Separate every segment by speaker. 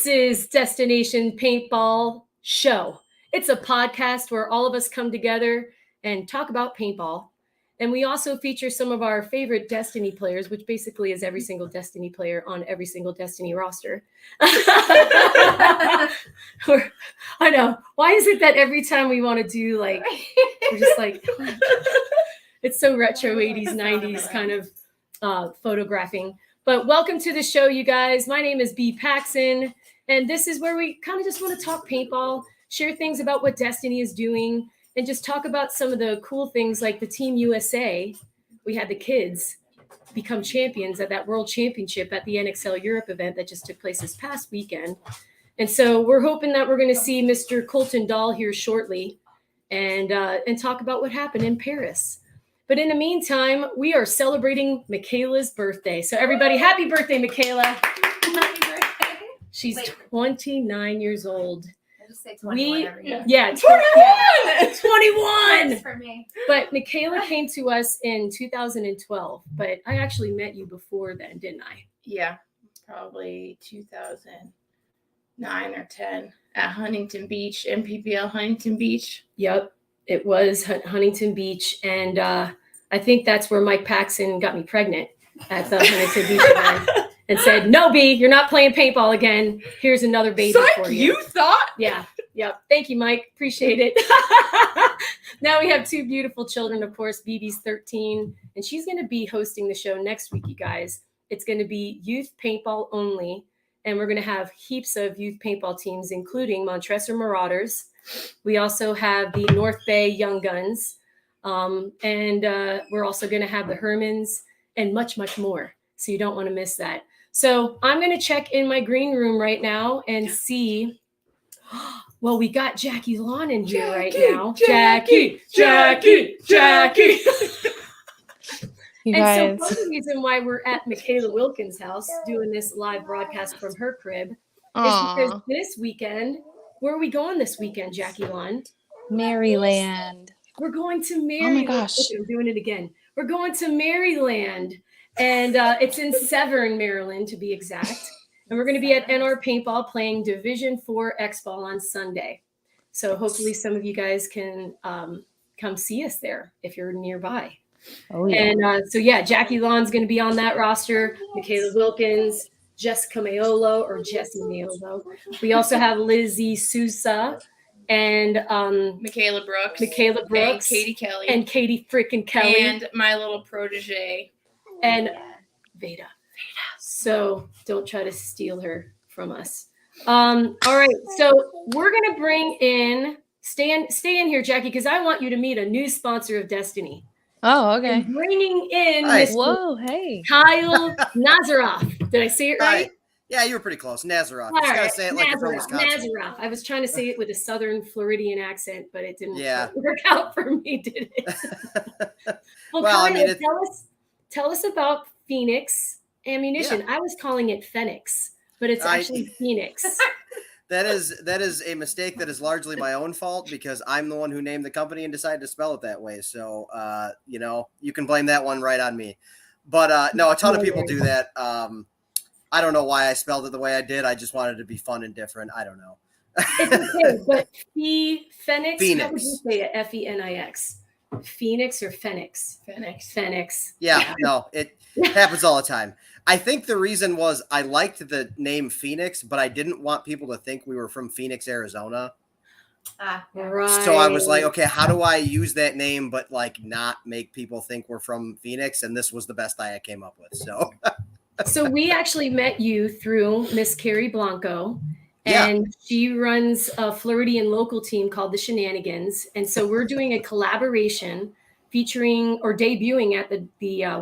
Speaker 1: This is DestiNation Paintball Show. It's a podcast where all of us come together and talk about paintball. And we also feature some of our favorite Destiny players, which basically is every single Destiny player on every single Destiny roster. I know. Why is it that every time we want to do we're just like, it's so retro 80s, 90s kind of photographing. But welcome to the show, you guys. My name is Paxson, and this is where we kind of just want to talk paintball, share things about what Destiny is doing, and just talk about some of the cool things like the Team USA. We had the kids become champions at that World Championship at the NXL Europe event that just took place this past weekend. And so we're hoping that we're going to see Mr. Colton here shortly and talk about what happened in Paris. But in the meantime, we are celebrating Mikaela's birthday. So everybody, happy birthday, Mikaela.
Speaker 2: Happy birthday.
Speaker 1: She's 29 years old.
Speaker 2: I just say 21 every year.
Speaker 1: Yeah, 21!
Speaker 2: For me.
Speaker 1: But Mikaela came to us in 2012, but I actually met you before then, didn't I?
Speaker 3: Yeah, probably 2009 or 10 at Huntington Beach, MPPL Huntington Beach.
Speaker 1: Yep, it was Huntington Beach, and I think that's where Mike Paxson got me pregnant at the Huntington Beach event. And said, "No, B, you're not playing paintball again. Here's another baby for you."
Speaker 3: You thought?
Speaker 1: Yeah. Yep. Thank you, Mike. Appreciate it. Now we have two beautiful children, of course. BB's 13, and she's going to be hosting the show next week, you guys. It's going to be youth paintball only, and we're going to have heaps of youth paintball teams, including Montresor Marauders. We also have the North Bay Young Guns, and we're also going to have the Hermans and much, much more. So you don't want to miss that. So I'm going to check in my green room right now and see. Well, we got Jackie Lawn in here right now. Jackie.
Speaker 4: You
Speaker 1: and
Speaker 4: guys.
Speaker 1: so part of the reason why we're at Mikaela Wilkins' house doing this live broadcast from her crib is because this weekend, where are we going this weekend, Jackie Lawn?
Speaker 4: Maryland.
Speaker 1: We're going to Maryland.
Speaker 4: Oh my gosh.
Speaker 1: I'm doing it again. We're going to Maryland. And it's in Severn, Maryland, to be exact. And we're going to be at NR Paintball playing Division 4 X-Ball on Sunday. So hopefully some of you guys can come see us there if you're nearby.
Speaker 4: Oh, yeah.
Speaker 1: And Jackie Lawn's going to be on that roster. Mikaela Wilkins, Jessie Maiolo. We also have Lizzie Sousa and
Speaker 3: Michaela Brooks.
Speaker 1: And
Speaker 3: Katie Kelly.
Speaker 1: And Katie freaking Kelly.
Speaker 3: And my little protege.
Speaker 1: And Veda. So don't try to steal her from us. All right. So we're going to bring in, stay in here, Jackie, because I want you to meet a new sponsor of Destiny.
Speaker 4: Oh, okay.
Speaker 1: And bringing in
Speaker 4: Whoa, hey.
Speaker 1: Kyle Nazaroff. Did I say it right?
Speaker 5: Yeah, you were pretty close. Nazaroff.
Speaker 1: All
Speaker 5: Just
Speaker 1: right.
Speaker 5: gotta say it like you're from Wisconsin.
Speaker 1: Nazaroff. I was trying to say it with a Southern Floridian accent, but it didn't work out for me, did it? Well, Kyle, tell us about Phoenix Ammunition. Yeah. I was calling it Phoenix, but it's actually Phoenix.
Speaker 5: That is a mistake that is largely my own fault because I'm the one who named the company and decided to spell it that way. So, you can blame that one right on me. But no, a ton of people do that. I don't know why I spelled it the way I did. I just wanted to be fun and different. I don't know.
Speaker 1: It's okay, but Phoenix. How would you say it? F-E-N-I-X. Phoenix or Phoenix? Phoenix.
Speaker 5: Yeah, no, it happens all the time. I think the reason was I liked the name Phoenix, but I didn't want people to think we were from Phoenix, Arizona.
Speaker 1: Right.
Speaker 5: So I was like, okay, how do I use that name but not make people think we're from Phoenix? And this was the best I came up with.
Speaker 1: So we actually met you through Miss Carrie Blanco. And she runs a Floridian local team called the Shenanigans. And so we're doing a collaboration featuring or debuting at the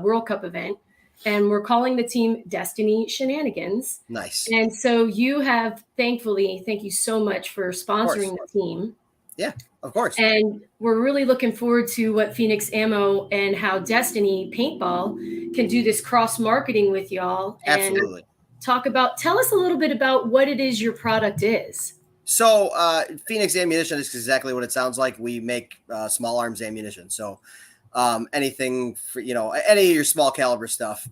Speaker 1: World Cup event. And we're calling the team Destiny Shenanigans.
Speaker 5: Nice.
Speaker 1: And so you have, thankfully, thank you so much for sponsoring the team.
Speaker 5: Yeah, of course.
Speaker 1: And we're really looking forward to what Phoenix Ammo and how Destiny Paintball can do this cross-marketing with y'all.
Speaker 5: Absolutely.
Speaker 1: And tell us a little bit about what it is your product is.
Speaker 5: So Phoenix Ammunition is exactly what it sounds like. We make small arms ammunition. So anything for, any of your small caliber stuff.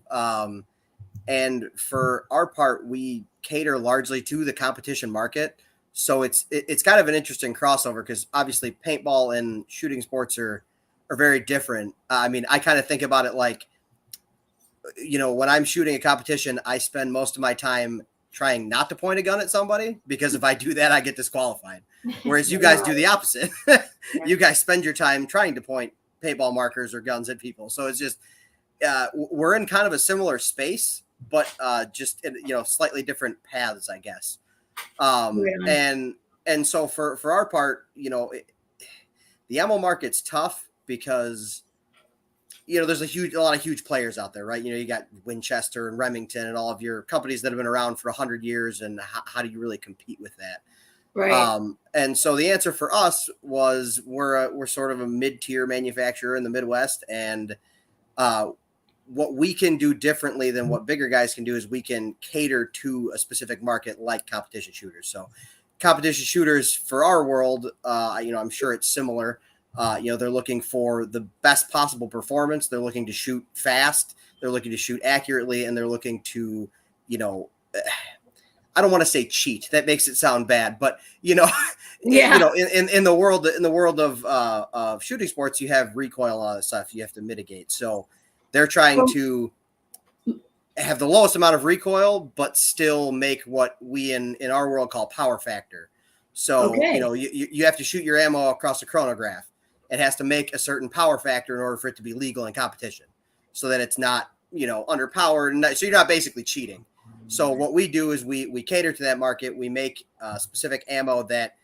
Speaker 5: And for our part, we cater largely to the competition market. So it's kind of an interesting crossover because obviously paintball and shooting sports are very different. I mean, I kind of think about it like, when I'm shooting a competition, I spend most of my time trying not to point a gun at somebody because if I do that, I get disqualified. Whereas you guys do the opposite. You guys spend your time trying to point paintball markers or guns at people. So it's just, we're in kind of a similar space, but just, slightly different paths, I guess. And so for our part, the ammo market's tough because, there's a lot of huge players out there, right? You got Winchester and Remington and all of your companies that have been around for 100 years. And how do you really compete with that?
Speaker 1: Right.
Speaker 5: And so the answer for us was we're sort of a mid-tier manufacturer in the Midwest. And what we can do differently than what bigger guys can do is we can cater to a specific market like competition shooters. So competition shooters for our world, I'm sure it's similar. They're looking for the best possible performance. They're looking to shoot fast. They're looking to shoot accurately, and they're looking to, I don't want to say cheat. That makes it sound bad, but in the world of shooting sports, you have recoil and all that stuff you have to mitigate. So they're trying to have the lowest amount of recoil, but still make what we in our world call power factor. So you have to shoot your ammo across a chronograph. It has to make a certain power factor in order for it to be legal in competition so that it's not, underpowered. So you're not basically cheating. So what we do is we cater to that market. We make specific ammo that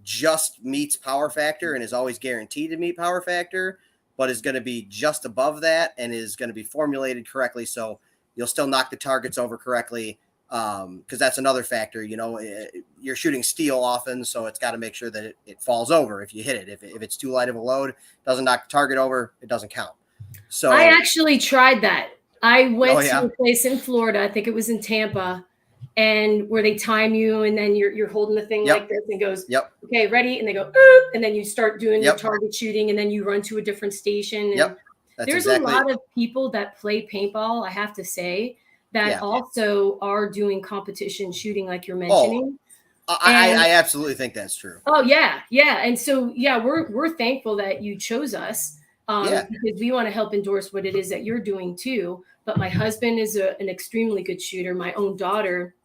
Speaker 5: just meets power factor and is always guaranteed to meet power factor, but is going to be just above that and is going to be formulated correctly. So you'll still knock the targets over correctly. Because that's another factor, you're shooting steel often, so it's got to make sure that it falls over if you hit it. If it's too light of a load, doesn't knock the target over, it doesn't count. So
Speaker 1: I actually tried that. I went to a place in Florida, I think it was in Tampa, and where they time you and then you're holding the thing like this and it goes, okay, ready? And they go, and then you start doing the target shooting and then you run to a different station. And there's a lot of people that play paintball, I have to say, that also are doing competition shooting like you're mentioning.
Speaker 5: I absolutely think that's true.
Speaker 1: Oh yeah. And so, we're thankful that you chose us because we want to help endorse what it is that you're doing too. But my husband is an extremely good shooter. My own daughter,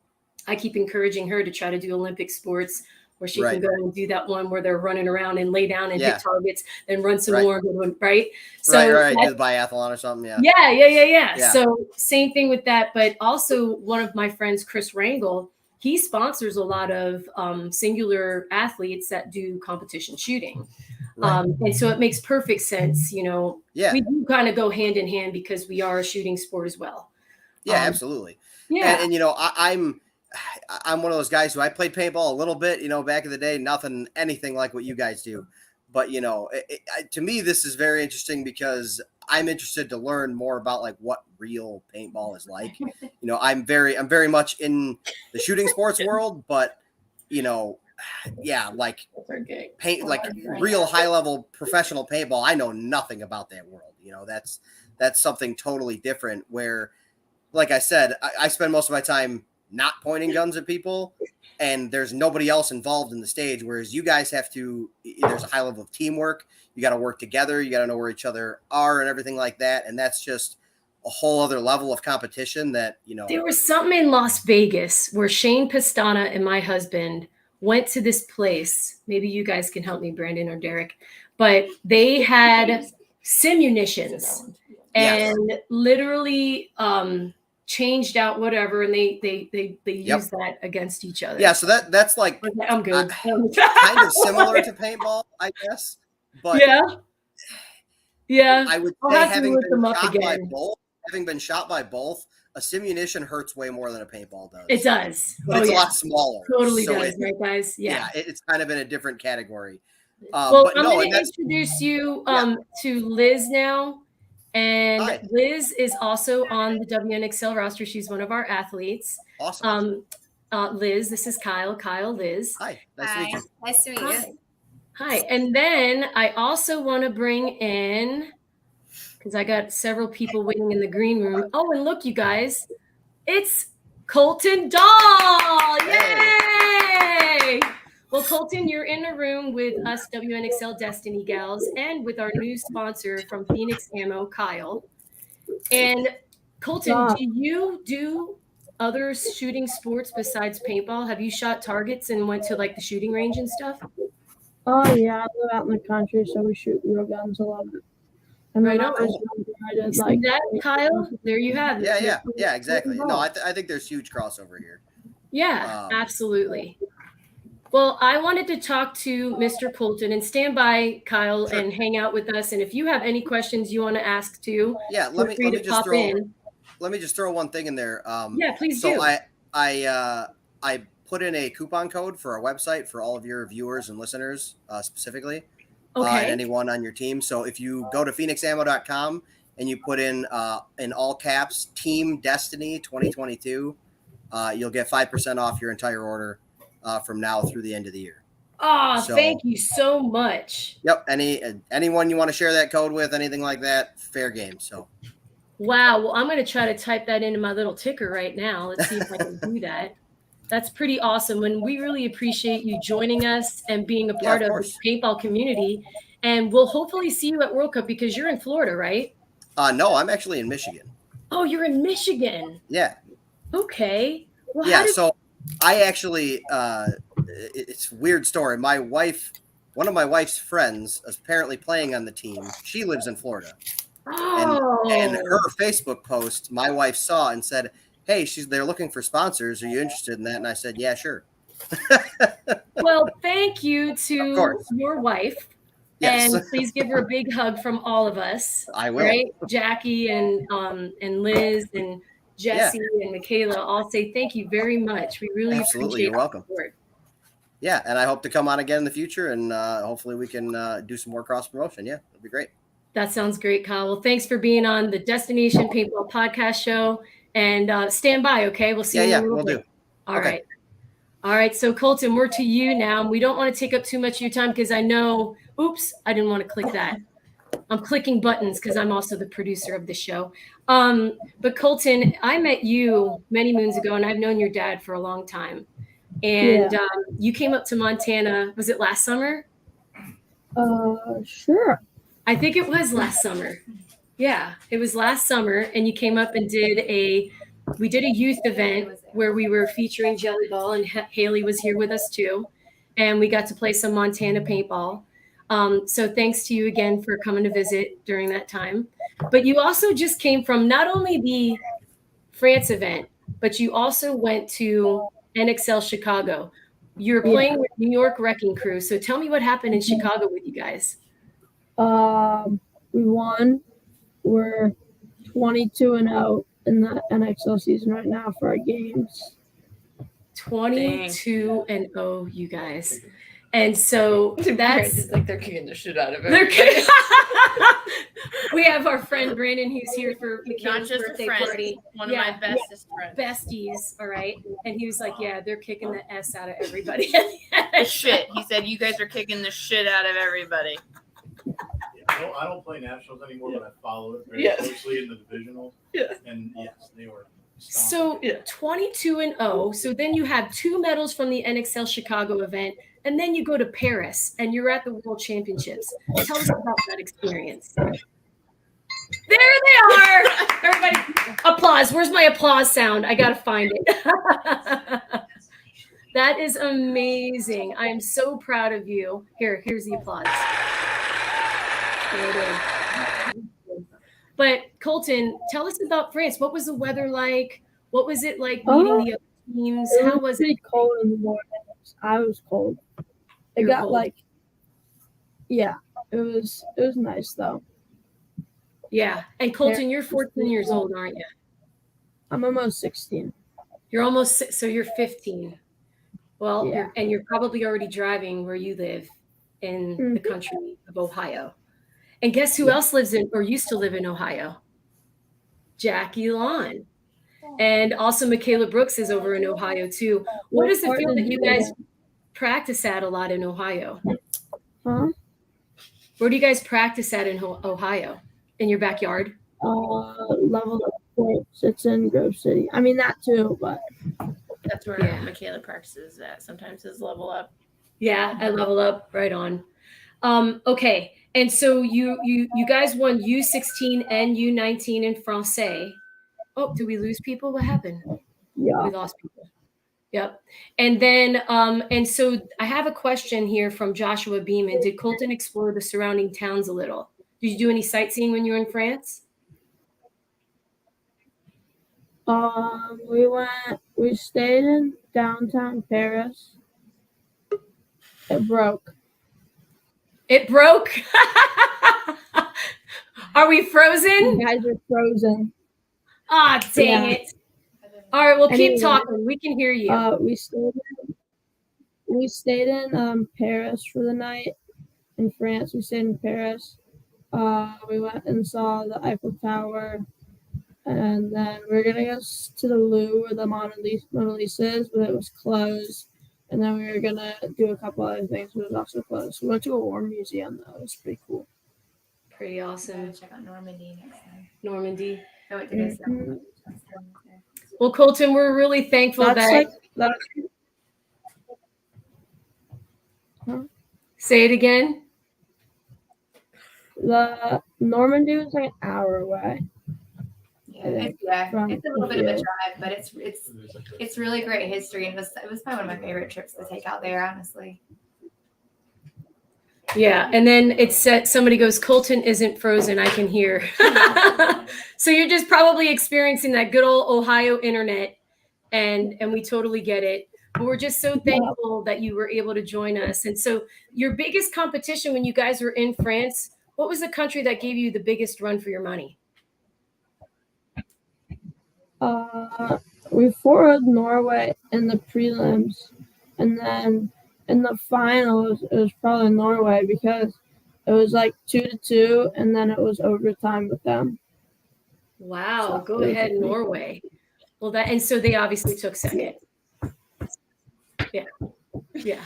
Speaker 1: I keep encouraging her to try to do Olympic sports where she can go and do that one where they're running around and lay down and hit targets, then run some more, right? So
Speaker 5: do the biathlon or something.
Speaker 1: Yeah. So same thing with that. But also one of my friends, Chris Rangel, he sponsors a lot of singular athletes that do competition shooting. And so it makes perfect sense. We do kind of go hand in hand because we are a shooting sport as well.
Speaker 5: Yeah, absolutely.
Speaker 1: Yeah.
Speaker 5: And I'm one of those guys who I played paintball a little bit, back in the day, anything like what you guys do. But, to me, this is very interesting because I'm interested to learn more about like what real paintball is like. I'm very much in the shooting sports world, but, like paint, like real high level professional paintball. I know nothing about that world. That's something totally different where, like I said, I spend most of my time not pointing guns at people and there's nobody else involved in the stage. Whereas you guys there's a high level of teamwork. You got to work together. You got to know where each other are and everything like that. And that's just a whole other level of competition that,
Speaker 1: There was something in Las Vegas where Shane Pastana and my husband went to this place. Maybe you guys can help me, Brandon or Derek, but they had simunitions and literally, changed out whatever, and they use that against each other.
Speaker 5: Yeah, so that's like
Speaker 1: I'm good.
Speaker 5: Kind of similar to paintball, I guess. But
Speaker 1: yeah.
Speaker 5: I would say having been shot by both, a simunition hurts way more than a paintball does.
Speaker 1: It does.
Speaker 5: But it's a lot smaller.
Speaker 1: Totally does, right, guys? Yeah.
Speaker 5: It's kind of in a different category.
Speaker 1: I'm going to introduce you to Liz now. And Liz is also on the WNXL roster. She's one of our athletes.
Speaker 5: Awesome.
Speaker 1: Liz, this is Kyle. Liz.
Speaker 5: Hi. Nice to meet you.
Speaker 2: Nice to meet you.
Speaker 1: Hi. And then I also want to bring in, because I got several people waiting in the green room. Oh, and look, you guys, It's Colton Dahl. Yay! Well, Colton, you're in a room with us WNXL Destiny gals and with our new sponsor from Phoenix Ammo, Kyle. And Colton, do you do other shooting sports besides paintball? Have you shot targets and went to like the shooting range and stuff?
Speaker 6: Oh yeah, I live out in the country, so we shoot real guns a lot. And
Speaker 1: Right
Speaker 6: then
Speaker 1: on.
Speaker 6: I did
Speaker 1: See
Speaker 6: like
Speaker 1: that, Kyle? There you have it.
Speaker 5: Yeah, exactly. No, I think there's huge crossover here.
Speaker 1: Yeah, absolutely. Well, I wanted to talk to Mr. Colton and stand by, Kyle, and hang out with us. And if you have any questions you want to ask too,
Speaker 5: let me just throw one thing in there.
Speaker 1: Please do.
Speaker 5: So I put in a coupon code for our website for all of your viewers and listeners specifically. And anyone on your team. So if you go to phoenixammo.com and you put in all caps Team Destiny 2022, you'll get 5% off your entire order from now through the end of the year.
Speaker 1: Thank you so much.
Speaker 5: Yep. Anyone you want to share that code with, anything like that, fair game. So.
Speaker 1: Wow. Well, I'm going to try to type that into my little ticker right now. Let's see if I can do that. That's pretty awesome. And we really appreciate you joining us and being a part of the paintball community. And we'll hopefully see you at World Cup because you're in Florida, right?
Speaker 5: No, I'm actually in Michigan.
Speaker 1: Oh, you're in Michigan.
Speaker 5: Yeah.
Speaker 1: Okay. Well,
Speaker 5: So I actually, it's a weird story. One of my wife's friends is apparently playing on the team. She lives in Florida. And her Facebook post, my wife saw and said, "Hey, they're looking for sponsors. Are you interested in that?" And I said, "Yeah, sure."
Speaker 1: Well, thank you to your wife.
Speaker 5: Yes.
Speaker 1: And please give her a big hug from all of us.
Speaker 5: I will.
Speaker 1: Right? Jackie and Liz and Jesse and Mikaela all say thank you very much. We really appreciate
Speaker 5: You're welcome.
Speaker 1: support.
Speaker 5: Yeah, and I hope to come on again in the future, and hopefully we can do some more cross promotion. Yeah, it'd be great.
Speaker 1: That sounds great, Kyle. Well, thanks for being on the DestiNation Paintball Podcast Show. And stand by, okay? We'll see you in a little bit. All right. All right. So, Colton, we're to you now. We don't want to take up too much of your time because I know, I didn't want to click that. I'm clicking buttons because I'm also the producer of the show. But Colton, I met you many moons ago, and I've known your dad for a long time. And you came up to Montana. Was it last summer?
Speaker 6: Sure.
Speaker 1: I think it was last summer. Yeah, it was last summer, and you came up and we did a youth event where we were featuring Gellyball, and Haley was here with us too, and we got to play some Montana paintball. So thanks to you again for coming to visit during that time. But you also just came from not only the France event, but you also went to NXL Chicago. You were playing with New York Wrecking Crew. So tell me what happened in Chicago with you guys.
Speaker 6: We won. We're 22-0 in the NXL season right now for our games.
Speaker 1: 22-0, you guys. And so that's
Speaker 3: like they're kicking the shit out of everybody.
Speaker 1: We have our friend Brandon who's here for Mikaela's birthday party.
Speaker 3: One of my bestest friends.
Speaker 1: Besties, all right. And he was like, yeah, they're kicking the S out of everybody.
Speaker 3: The shit. He said, you guys are kicking the shit out of everybody.
Speaker 7: I don't play nationals anymore, but I follow it very closely in the divisional. Yeah. And yes, they were.
Speaker 1: So 22-0. So then you have 2 medals from the NXL Chicago event, and then you go to Paris and you're at the World Championships. Tell us about that experience. There they are. Everybody, applause. Where's my applause sound? I got to find it. That is amazing. I am so proud of you. Here's the applause. But Colton, tell us about France. What was the weather like? What was it like meeting the other teams? How was it?
Speaker 6: Pretty cold in the morning. I was cold. It got cold. It was nice though.
Speaker 1: Yeah. And Colton, you're 14 years old, aren't you?
Speaker 6: I'm almost 16.
Speaker 1: You're almost, so you're 15. Well, you're probably already driving where you live in the country of Ohio. And guess who else lives in or used to live in Ohio? Jackie Lawn. And also Mikaela Brooks is over in Ohio too. What does it feel that you guys practice at a lot in Ohio?
Speaker 6: Huh?
Speaker 1: Where do you guys practice at in Ohio? In your backyard?
Speaker 6: Level sports. It's in Grove City. I mean that too, but
Speaker 3: That's where
Speaker 1: Yeah.
Speaker 3: Mikaela Parks is at. Sometimes is Level Up.
Speaker 1: Yeah, I level up right on. Okay, and so you guys won U16 and U19 in Francais. Oh, did we lose people? What happened?
Speaker 6: yeah.
Speaker 1: We lost people. Yep. And then and so I have a question here from Joshua Beeman. Did Colton explore the surrounding towns a little? Did you do any sightseeing when you were in France?
Speaker 6: We stayed in downtown Paris. It broke.
Speaker 1: It broke. Are we
Speaker 6: You
Speaker 1: frozen?
Speaker 6: guys are frozen.
Speaker 1: Ah, dang
Speaker 6: Yeah.
Speaker 1: it. All right, well, keep
Speaker 6: Anyway,
Speaker 1: talking. We can hear you.
Speaker 6: We stayed in Paris for the night. In France, we stayed in Paris. We went and saw the Eiffel Tower, and then we were gonna go to the Louvre where the Mona Lisa is, but it was closed. And then we were gonna do a couple other things, but it was also closed. We went to a war museum though. It was pretty cool.
Speaker 1: Pretty awesome.
Speaker 2: Check out Normandy next time.
Speaker 1: Normandy.
Speaker 2: I went to go
Speaker 6: Mhm.
Speaker 1: Well, Colton, we're really thankful
Speaker 6: That's
Speaker 1: Say it again.
Speaker 6: the Normandy was like an hour away.
Speaker 2: Yeah,
Speaker 6: From
Speaker 2: it's a little bit of a
Speaker 6: here.
Speaker 2: drive, but it's really great history, and it was probably one of my favorite trips to take out there, honestly.
Speaker 1: Yeah, and then it's somebody goes, Colton isn't frozen. I can hear. So you're just probably experiencing that good old Ohio internet, and we totally get it. But we're just so thankful that you were able to join us. And so your biggest competition when you guys were in France, what was the country that gave you the biggest run for your money?
Speaker 6: We fought Norway in the prelims, and then in the finals it was probably Norway because it was like 2-2, and then it was overtime with them.
Speaker 1: Wow,
Speaker 6: So
Speaker 1: go ahead, Norway. Well, and so they obviously took second. Yeah.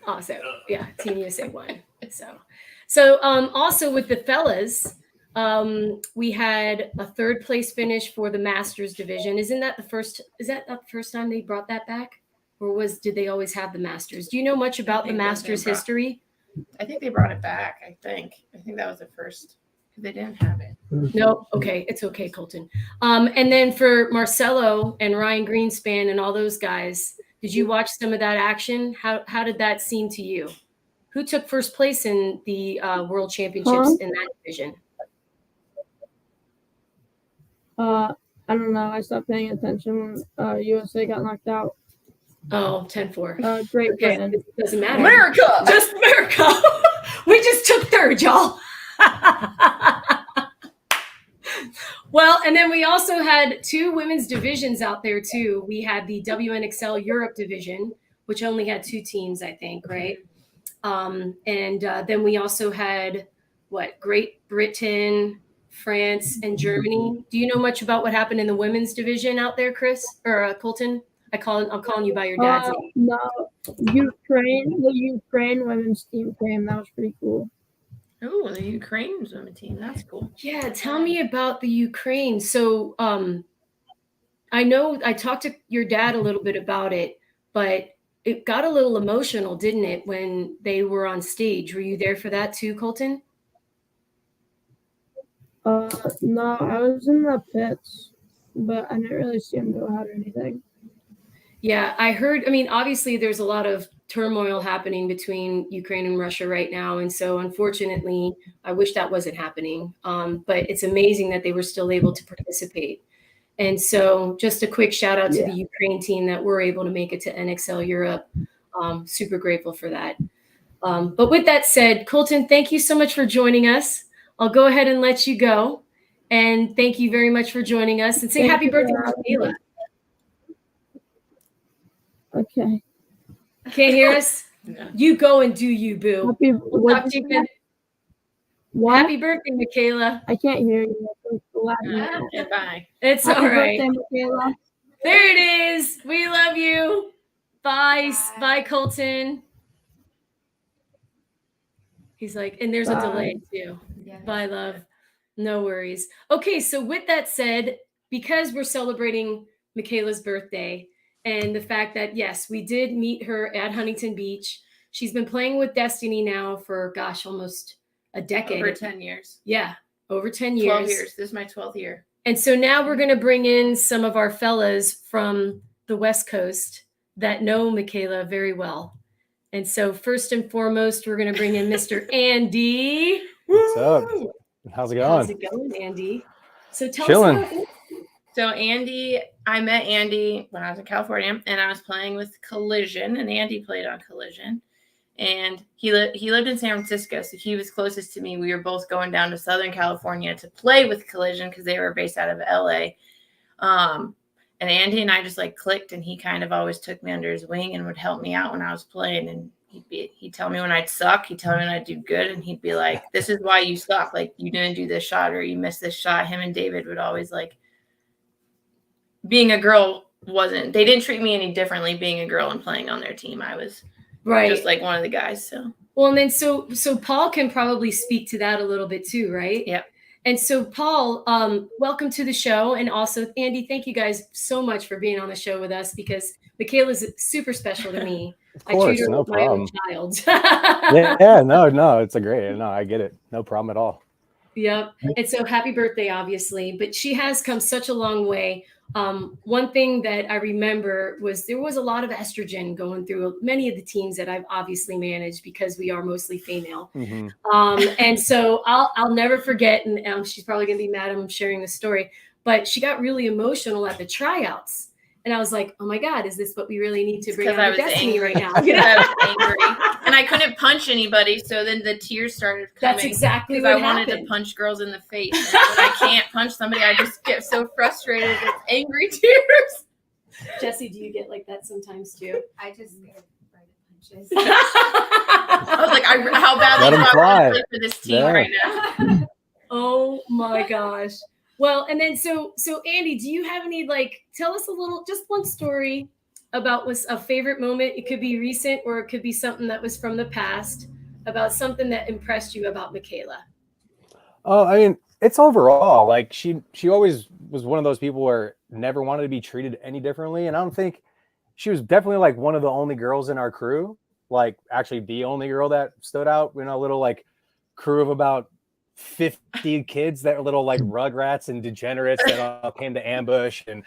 Speaker 1: Awesome. Yeah, Team USA won. So also with the fellas, we had a third place finish for the Masters division. Is that the first time they brought that back? Or did they always have the Masters? Do you know much about the Masters history?
Speaker 3: I think they brought it back. I think that was the first. They didn't have it.
Speaker 1: No. Okay. It's okay, Colton. And then for Marcelo and Ryan Greenspan and all those guys, did you watch some of that action? How did that seem to you? Who took first place in the World Championships in that division?
Speaker 6: I don't know. I stopped paying attention when USA got knocked out.
Speaker 1: Oh, 10-4.
Speaker 6: Great
Speaker 1: Okay.
Speaker 6: win.
Speaker 1: It doesn't matter.
Speaker 3: America!
Speaker 1: Just America. We just took third, y'all. Well, and then we also had two women's divisions out there too. We had the WNXL Europe division, which only had two teams, I think, right? And then we also had Great Britain, France, and Germany. Do you know much about what happened in the women's division out there, Chris or Colton? I'm calling you by your dad's name.
Speaker 6: No, the Ukraine women's team came. That was pretty cool.
Speaker 3: Oh, the Ukraine women's team. That's cool.
Speaker 1: Yeah, tell me about the Ukraine. So I know I talked to your dad a little bit about it, but it got a little emotional, didn't it, when they were on stage? Were you there for that too, Colton?
Speaker 6: No, I was in the pits, but I didn't really see them go out or anything.
Speaker 1: Yeah, I heard. I mean, obviously, there's a lot of turmoil happening between Ukraine and Russia right now. And so, unfortunately, I wish that wasn't happening. But it's amazing that they were still able to participate. And so just a quick shout out to the Ukraine team that were able to make it to NXL Europe. Super grateful for that. But with that said, Colton, thank you so much for joining us. I'll go ahead and let you go. And thank you very much for joining us. And say happy birthday to Mikaela.
Speaker 6: Okay.
Speaker 1: Can't hear us?
Speaker 3: No.
Speaker 1: You go and do you, boo. We'll talk to you again.
Speaker 6: What?
Speaker 1: Happy birthday, Mikaela.
Speaker 6: I can't hear you.
Speaker 3: Bye.
Speaker 1: It's
Speaker 6: Happy
Speaker 1: all right.
Speaker 6: birthday, Mikaela.
Speaker 1: There it is. We love you. Bye. Bye, Colton. He's like, and there's a delay too.
Speaker 2: Yeah.
Speaker 1: Bye, love. No worries. Okay, so with that said, because we're celebrating Mikaela's birthday and the fact that, yes, we did meet her at Huntington Beach. She's been playing with Destiny now for, gosh, almost a decade.
Speaker 3: Over 10 years.
Speaker 1: Yeah, over 10 years.
Speaker 3: 12 years. This is my 12th year.
Speaker 1: And so now we're going to bring in some of our fellas from the West Coast that know Mikaela very well. And so first and foremost, we're going to bring in Mr. Andy.
Speaker 8: What's up? How's it going?
Speaker 1: How's it going, Andy? So tell
Speaker 8: Chilling.
Speaker 1: us about
Speaker 3: So Andy, I met Andy when I was in California, and I was playing with Collision, and Andy played on Collision. And he lived in San Francisco, so he was closest to me. We were both going down to Southern California to play with Collision because they were based out of LA. And Andy and I just like clicked, and he kind of always took me under his wing and would help me out when I was playing. And he'd tell me when I'd suck, he'd tell me when I'd do good, and he'd be like, "This is why you suck. Like you didn't do this shot or you missed this shot." Him and David would always like. Being a girl they didn't treat me any differently being a girl and playing on their team. I was just like one of the guys. So
Speaker 1: well, and then so Paul can probably speak to that a little bit too, right?
Speaker 3: Yeah.
Speaker 1: And so Paul, welcome to the show. And also Andy, thank you guys so much for being on the show with us because Mikaela is super special to me.
Speaker 8: Of course,
Speaker 1: I treat her
Speaker 8: no
Speaker 1: like my own
Speaker 8: problem.
Speaker 1: child.
Speaker 8: No, it's a great. No, I get it. No problem at all.
Speaker 1: Yep. And so happy birthday, obviously. But she has come such a long way. One thing that I remember was there was a lot of estrogen going through many of the teams that I've obviously managed because we are mostly female.
Speaker 8: Mm-hmm.
Speaker 1: And so I'll never forget, and she's probably going to be mad I'm sharing the story, but she got really emotional at the tryouts. And I was like, oh my God, is this what we really need to bring out of Destiny right now? You know?
Speaker 3: I was angry. And I couldn't punch anybody. So then the tears started coming.
Speaker 1: That's exactly what
Speaker 3: I wanted to punch girls in the face. And when I can't punch somebody, I just get so frustrated. It's angry tears.
Speaker 1: Jesse, do you get like that sometimes too?
Speaker 2: I just get punches.
Speaker 3: I was like, how badly do I want to play for this team right now?
Speaker 1: Oh my gosh. Well, and then so Andy, do you have any tell us a little, just one story about what's a favorite moment? It could be recent or it could be something that was from the past about something that impressed you about Mikaela.
Speaker 8: Oh, I mean, it's overall like she always was one of those people where never wanted to be treated any differently, and I don't think she was definitely like one of the only girls in our crew, like actually the only girl that stood out in a little like crew of about 50 kids that were little like rugrats and degenerates that all came to ambush and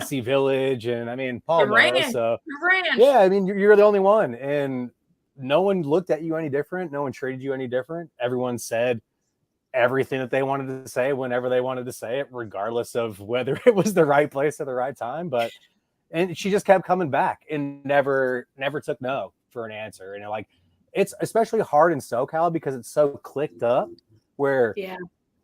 Speaker 8: SC Village, and I mean Paul knows, so yeah, I mean you're the only one, and no one looked at you any different, no one treated you any different. Everyone said everything that they wanted to say whenever they wanted to say it, regardless of whether it was the right place at the right time. And she just kept coming back and never took no for an answer. And like, it's especially hard in SoCal because it's so clicked up where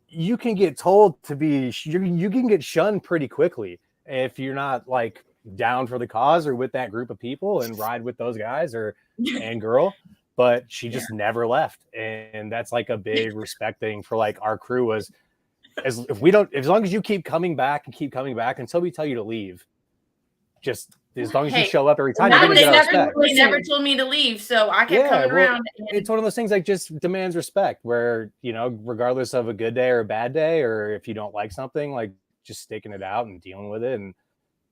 Speaker 8: you can get told to be, you can get shunned pretty quickly if you're not like down for the cause or with that group of people and ride with those guys and girl. But she just never left. And that's like a big respect thing for like our crew was as long as you keep coming back until we tell you to leave, just as long as you show up every time.
Speaker 3: They never told me to leave, so I kept coming around.
Speaker 8: It's one of those things like just demands respect where, you know, regardless of a good day or a bad day, or if you don't like something, like just sticking it out and dealing with it and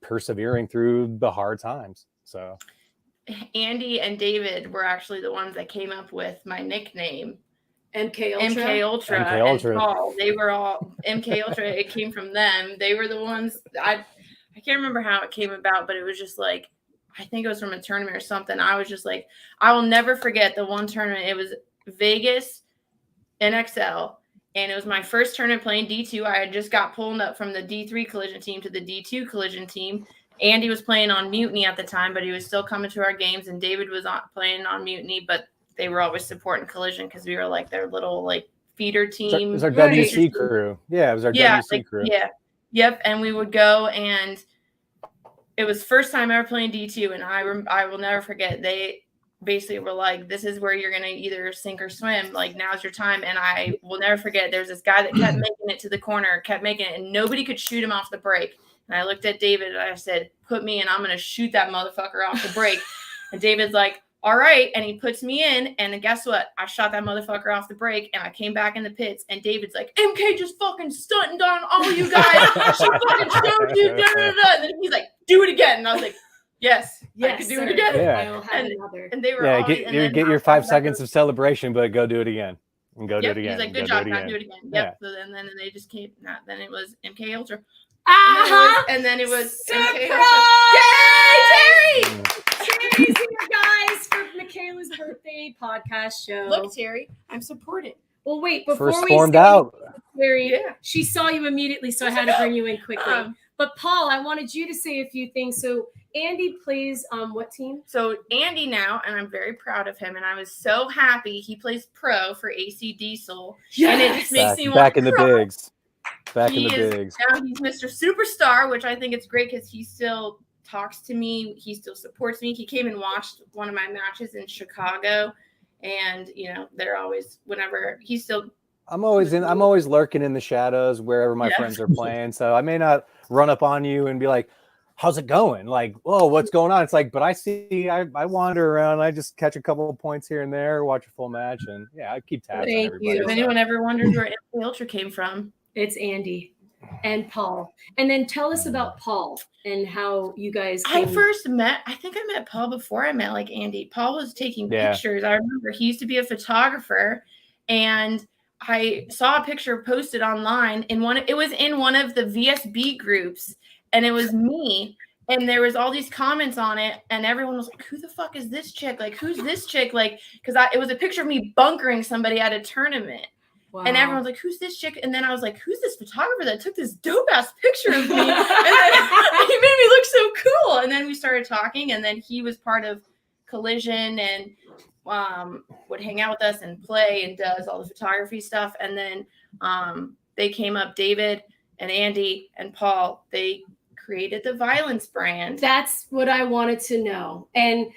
Speaker 8: persevering through the hard times. So
Speaker 3: Andy and David were actually the ones that came up with my nickname.
Speaker 1: MK Ultra.
Speaker 3: And Paul, they were all MK Ultra. It came from them. They were the ones. I can't remember how it came about, but it was just like, I think it was from a tournament or something. I was just like, I will never forget the one tournament. It was Vegas NXL, and it was my first tournament playing D2. I had just got pulled up from the D3 Collision team to the D2 Collision team. Andy was playing on Mutiny at the time, but he was still coming to our games, and David was playing on Mutiny, but they were always supporting Collision because we were like their little like feeder team.
Speaker 8: It was our WC crew. Yeah, it was our WC crew.
Speaker 3: Yeah. Yep. And we would go, and it was first time ever playing D2. And I will never forget. They basically were like, this is where you're going to either sink or swim. Like, now's your time. And I will never forget. There's this guy that kept making it to the corner, and nobody could shoot him off the break. And I looked at David and I said, put me in, I'm going to shoot that motherfucker off the break. And David's like, all right. And he puts me in. And guess what? I shot that motherfucker off the break and I came back in the pits. And David's like, MK just fucking stunting on all you guys. She fucking showed you. Da, da, da. And then he's like, do it again. And I was like, yes, I can do it again.
Speaker 8: Yeah.
Speaker 1: I will have another.
Speaker 3: And they were
Speaker 8: Yeah,
Speaker 3: always,
Speaker 8: get your 5 seconds of celebration, but go do it again. And go do it again.
Speaker 3: He's like, good job, now do it again. Yep. So then they just came. Then it was MK Ultra. And then it was MK Ultra. Yay, Terry!
Speaker 1: Terry's here, guys, for Mikaela's birthday podcast show.
Speaker 3: Look, Terry, I'm supported.
Speaker 1: Well, wait, before
Speaker 8: First
Speaker 1: we
Speaker 8: formed
Speaker 1: say
Speaker 8: out.
Speaker 1: Terry, she saw you immediately, so I had to bring you in quickly. But Paul, I wanted you to say a few things. So Andy plays what team?
Speaker 3: So Andy now, and I'm very proud of him, and I was so happy he plays pro for AC Diesel.
Speaker 1: Yes!
Speaker 3: And it just makes me want
Speaker 8: Back
Speaker 3: to
Speaker 8: in the
Speaker 3: cry.
Speaker 8: bigs. Back in the bigs.
Speaker 3: Now he's Mr. Superstar, which I think it's great because he still talks to me. He still supports me. He came and watched one of my matches in Chicago, and they're always whenever he's still.
Speaker 8: I'm always lurking in the shadows wherever my friends are playing. So I may not run up on you and be like, how's it going? Like, oh, what's going on? It's like, but I wander around. I just catch a couple of points here and there, watch a full match, and I keep tabs on everybody.
Speaker 3: If anyone ever wonders where MK Ultra came from,
Speaker 1: it's Andy and Paul. And then tell us about Paul and how you guys
Speaker 3: I think I met Paul before I met like Andy. Paul was taking pictures. I remember he used to be a photographer, and I saw a picture posted online it was in one of the VSB groups, and it was me, and there was all these comments on it, and everyone was like, who the fuck is this chick? Like, who's this chick? Like, because it was a picture of me bunkering somebody at a tournament. Wow. And everyone's like, who's this chick? And then I was like, who's this photographer that took this dope ass picture of me? And then he made me look so cool. And then we started talking, and then he was part of Collision and would hang out with us and play and does all the photography stuff. And then they came up, David and Andy and Paul, they created the Violence brand.
Speaker 1: That's what I wanted to know. And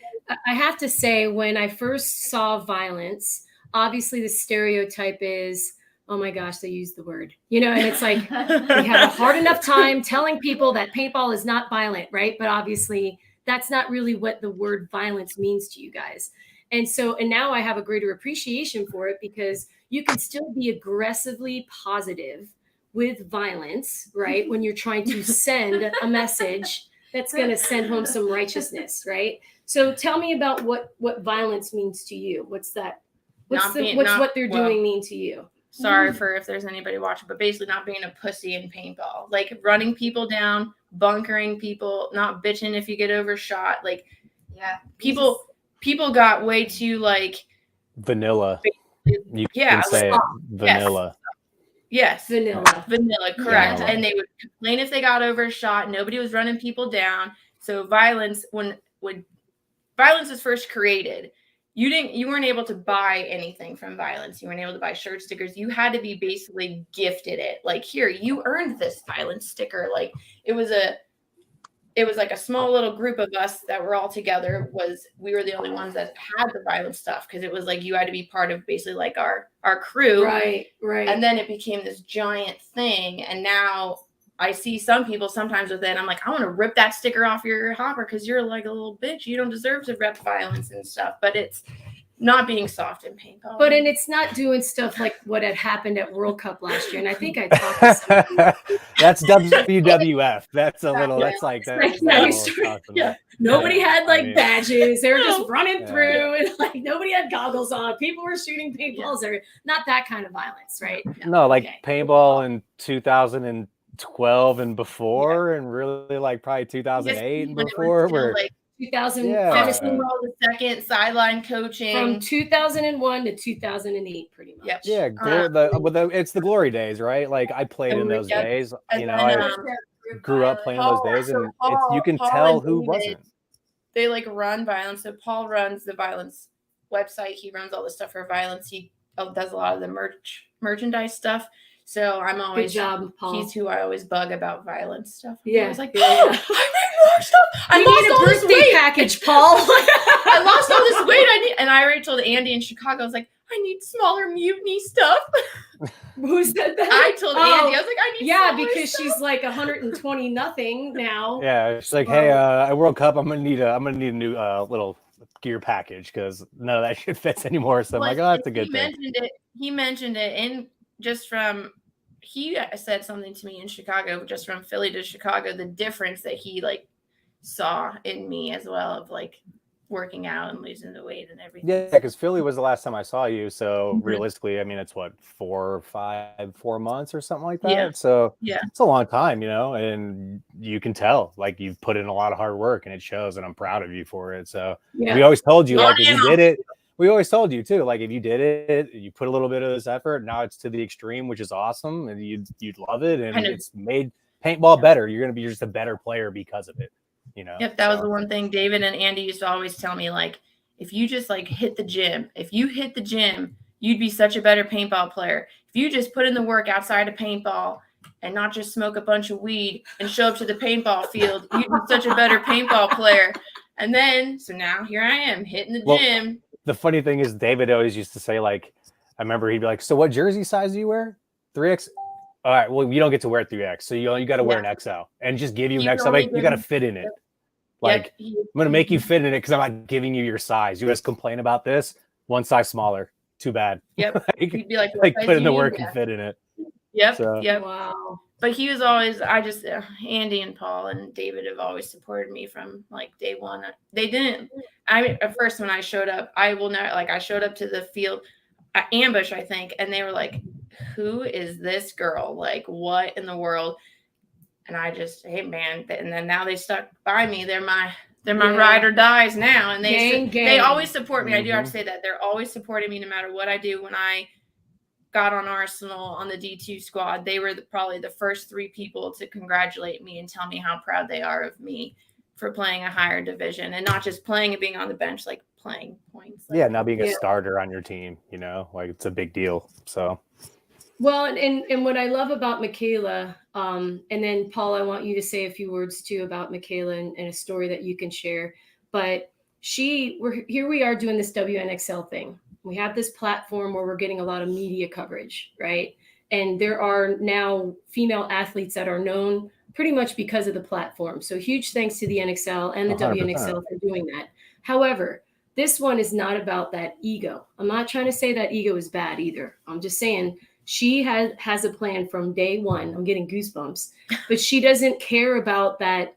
Speaker 1: I have to say, when I first saw Violence, obviously the stereotype is, oh my gosh, they use the word, and it's like they have a hard enough time telling people that paintball is not violent, right? But obviously that's not really what the word violence means to you guys. And now I have a greater appreciation for it, because you can still be aggressively positive with violence, right? When you're trying to send a message that's going to send home some righteousness, right? So tell me about what violence means to you. What's that? What's what they're doing mean to you?
Speaker 3: Sorry for if there's anybody watching, but basically not being a pussy in paintball, like running people down, bunkering people, not bitching if you get overshot. Like, people got way too like
Speaker 8: vanilla. You can say it. Vanilla.
Speaker 3: Yes. Vanilla, correct.
Speaker 8: Yeah.
Speaker 3: And they would complain if they got overshot. Nobody was running people down. So Violence, when Violence was first created, you weren't able to buy anything from Violence. You weren't able to buy shirt stickers. You had to be basically gifted it. Like, here, you earned this Violence sticker. Like, it was like a small little group of us that were all together. We were the only ones that had the Violence stuff, because it was like you had to be part of basically like our crew.
Speaker 1: Right. And
Speaker 3: then it became this giant thing. And now I see some people sometimes with it. I'm like, I want to rip that sticker off your hopper because you're like a little bitch. You don't deserve to rep Violence and stuff. But it's not being soft in paintball.
Speaker 1: And it's not doing stuff like what had happened at World Cup last year. And I think I talked to someone.
Speaker 8: That's WWF. That's a little. That's like that.
Speaker 1: Nobody had like badges. They were just running through, and like nobody had goggles on. People were shooting paintballs. Or not that kind of violence, right?
Speaker 8: No, like paintball in 2012 and before, and really like probably 2008 and before, where.
Speaker 1: 2000,
Speaker 3: the second sideline coaching
Speaker 1: from 2001 to 2008, pretty much.
Speaker 3: Yep.
Speaker 8: Yeah, it's the glory days, right? Like I played in those days. I grew up playing those days, and you can tell who wasn't.
Speaker 3: They like run Violence. So Paul runs the Violence website. He runs all the stuff for Violence. He does a lot of the merchandise stuff. So I'm always
Speaker 1: good job, Paul.
Speaker 3: He's who I always bug about Violence stuff.
Speaker 1: Yeah,
Speaker 3: I was like, I need more stuff. I
Speaker 1: need a birthday package, Paul.
Speaker 3: I lost all this weight. And I already told Andy in Chicago, I was like, I need smaller mutiny stuff.
Speaker 1: Who said that?
Speaker 3: I told Andy, I was like, I need
Speaker 1: because stuff. She's like 120 nothing now.
Speaker 8: Yeah, it's like, hey, at World Cup, I'm gonna need a new little gear package because none of that shit fits anymore. So I'm like, oh, that's a good thing.
Speaker 3: He mentioned it in just from, he said something to me in Chicago, just from Philly to Chicago, the difference that he like saw in me as well of like working out and losing the weight and everything.
Speaker 8: Yeah, because Philly was the last time I saw you. So realistically, I mean, it's what, 4 months or something like that.
Speaker 3: Yeah.
Speaker 8: So
Speaker 3: yeah,
Speaker 8: it's a long time, you know, and you can tell like you've put in a lot of hard work and it shows, and I'm proud of you for it. So we always told you, like, if you did it, we always told you too, like if you did it, you put a little bit of this effort, now it's to the extreme, which is awesome, and you'd love it, and it's made paintball better. You're going to be just a better player because of it. You know?
Speaker 3: Yep, that was the one thing David and Andy used to always tell me, like, if you just like hit the gym, you'd be such a better paintball player. If you just put in the work outside of paintball and not just smoke a bunch of weed and show up to the paintball field, you'd be such a better paintball player. And then, so now here I am hitting the gym.
Speaker 8: The funny thing is David always used to say, like, I remember he'd be like, so what jersey size do you wear? 3X? All right, well, you don't get to wear 3X, so you got to wear an XL, and just give you an XL. Like, you got to fit in it. Like, I'm going to make you fit in it because I'm not giving you your size. You guys complain about this, one size smaller. Too bad.
Speaker 3: Yep.
Speaker 8: He'd be like put in the work and fit in it.
Speaker 3: Yep.
Speaker 8: So.
Speaker 3: Yep.
Speaker 1: Wow.
Speaker 3: But he was always, Andy and Paul and David have always supported me from like day one. They didn't, at first when I showed up, I showed up to the field, ambush, I think, and they were like, who is this girl? Like, what in the world? And I just, hey man, and then now they stuck by me. They're my ride or dies now, and they always support me. I do have to say that they're always supporting me no matter what I do. When I got on Arsenal on the D2 squad, they were probably the first 3 people to congratulate me and tell me how proud they are of me for playing a higher division and not just playing and being on the bench, like playing points. Like,
Speaker 8: now being a starter on your team, you know, like it's a big deal. So.
Speaker 1: Well, and what I love about Mikaela, and then Paul, I want you to say a few words too about Mikaela and a story that you can share. But here we are doing this WNXL thing. We have this platform where we're getting a lot of media coverage, right? And there are now female athletes that are known pretty much because of the platform. So huge thanks to the NXL and the 100%. WNXL for doing that. However, this one is not about that ego. I'm not trying to say that ego is bad either. I'm just saying she has a plan from day one. I'm getting goosebumps, but she doesn't care about that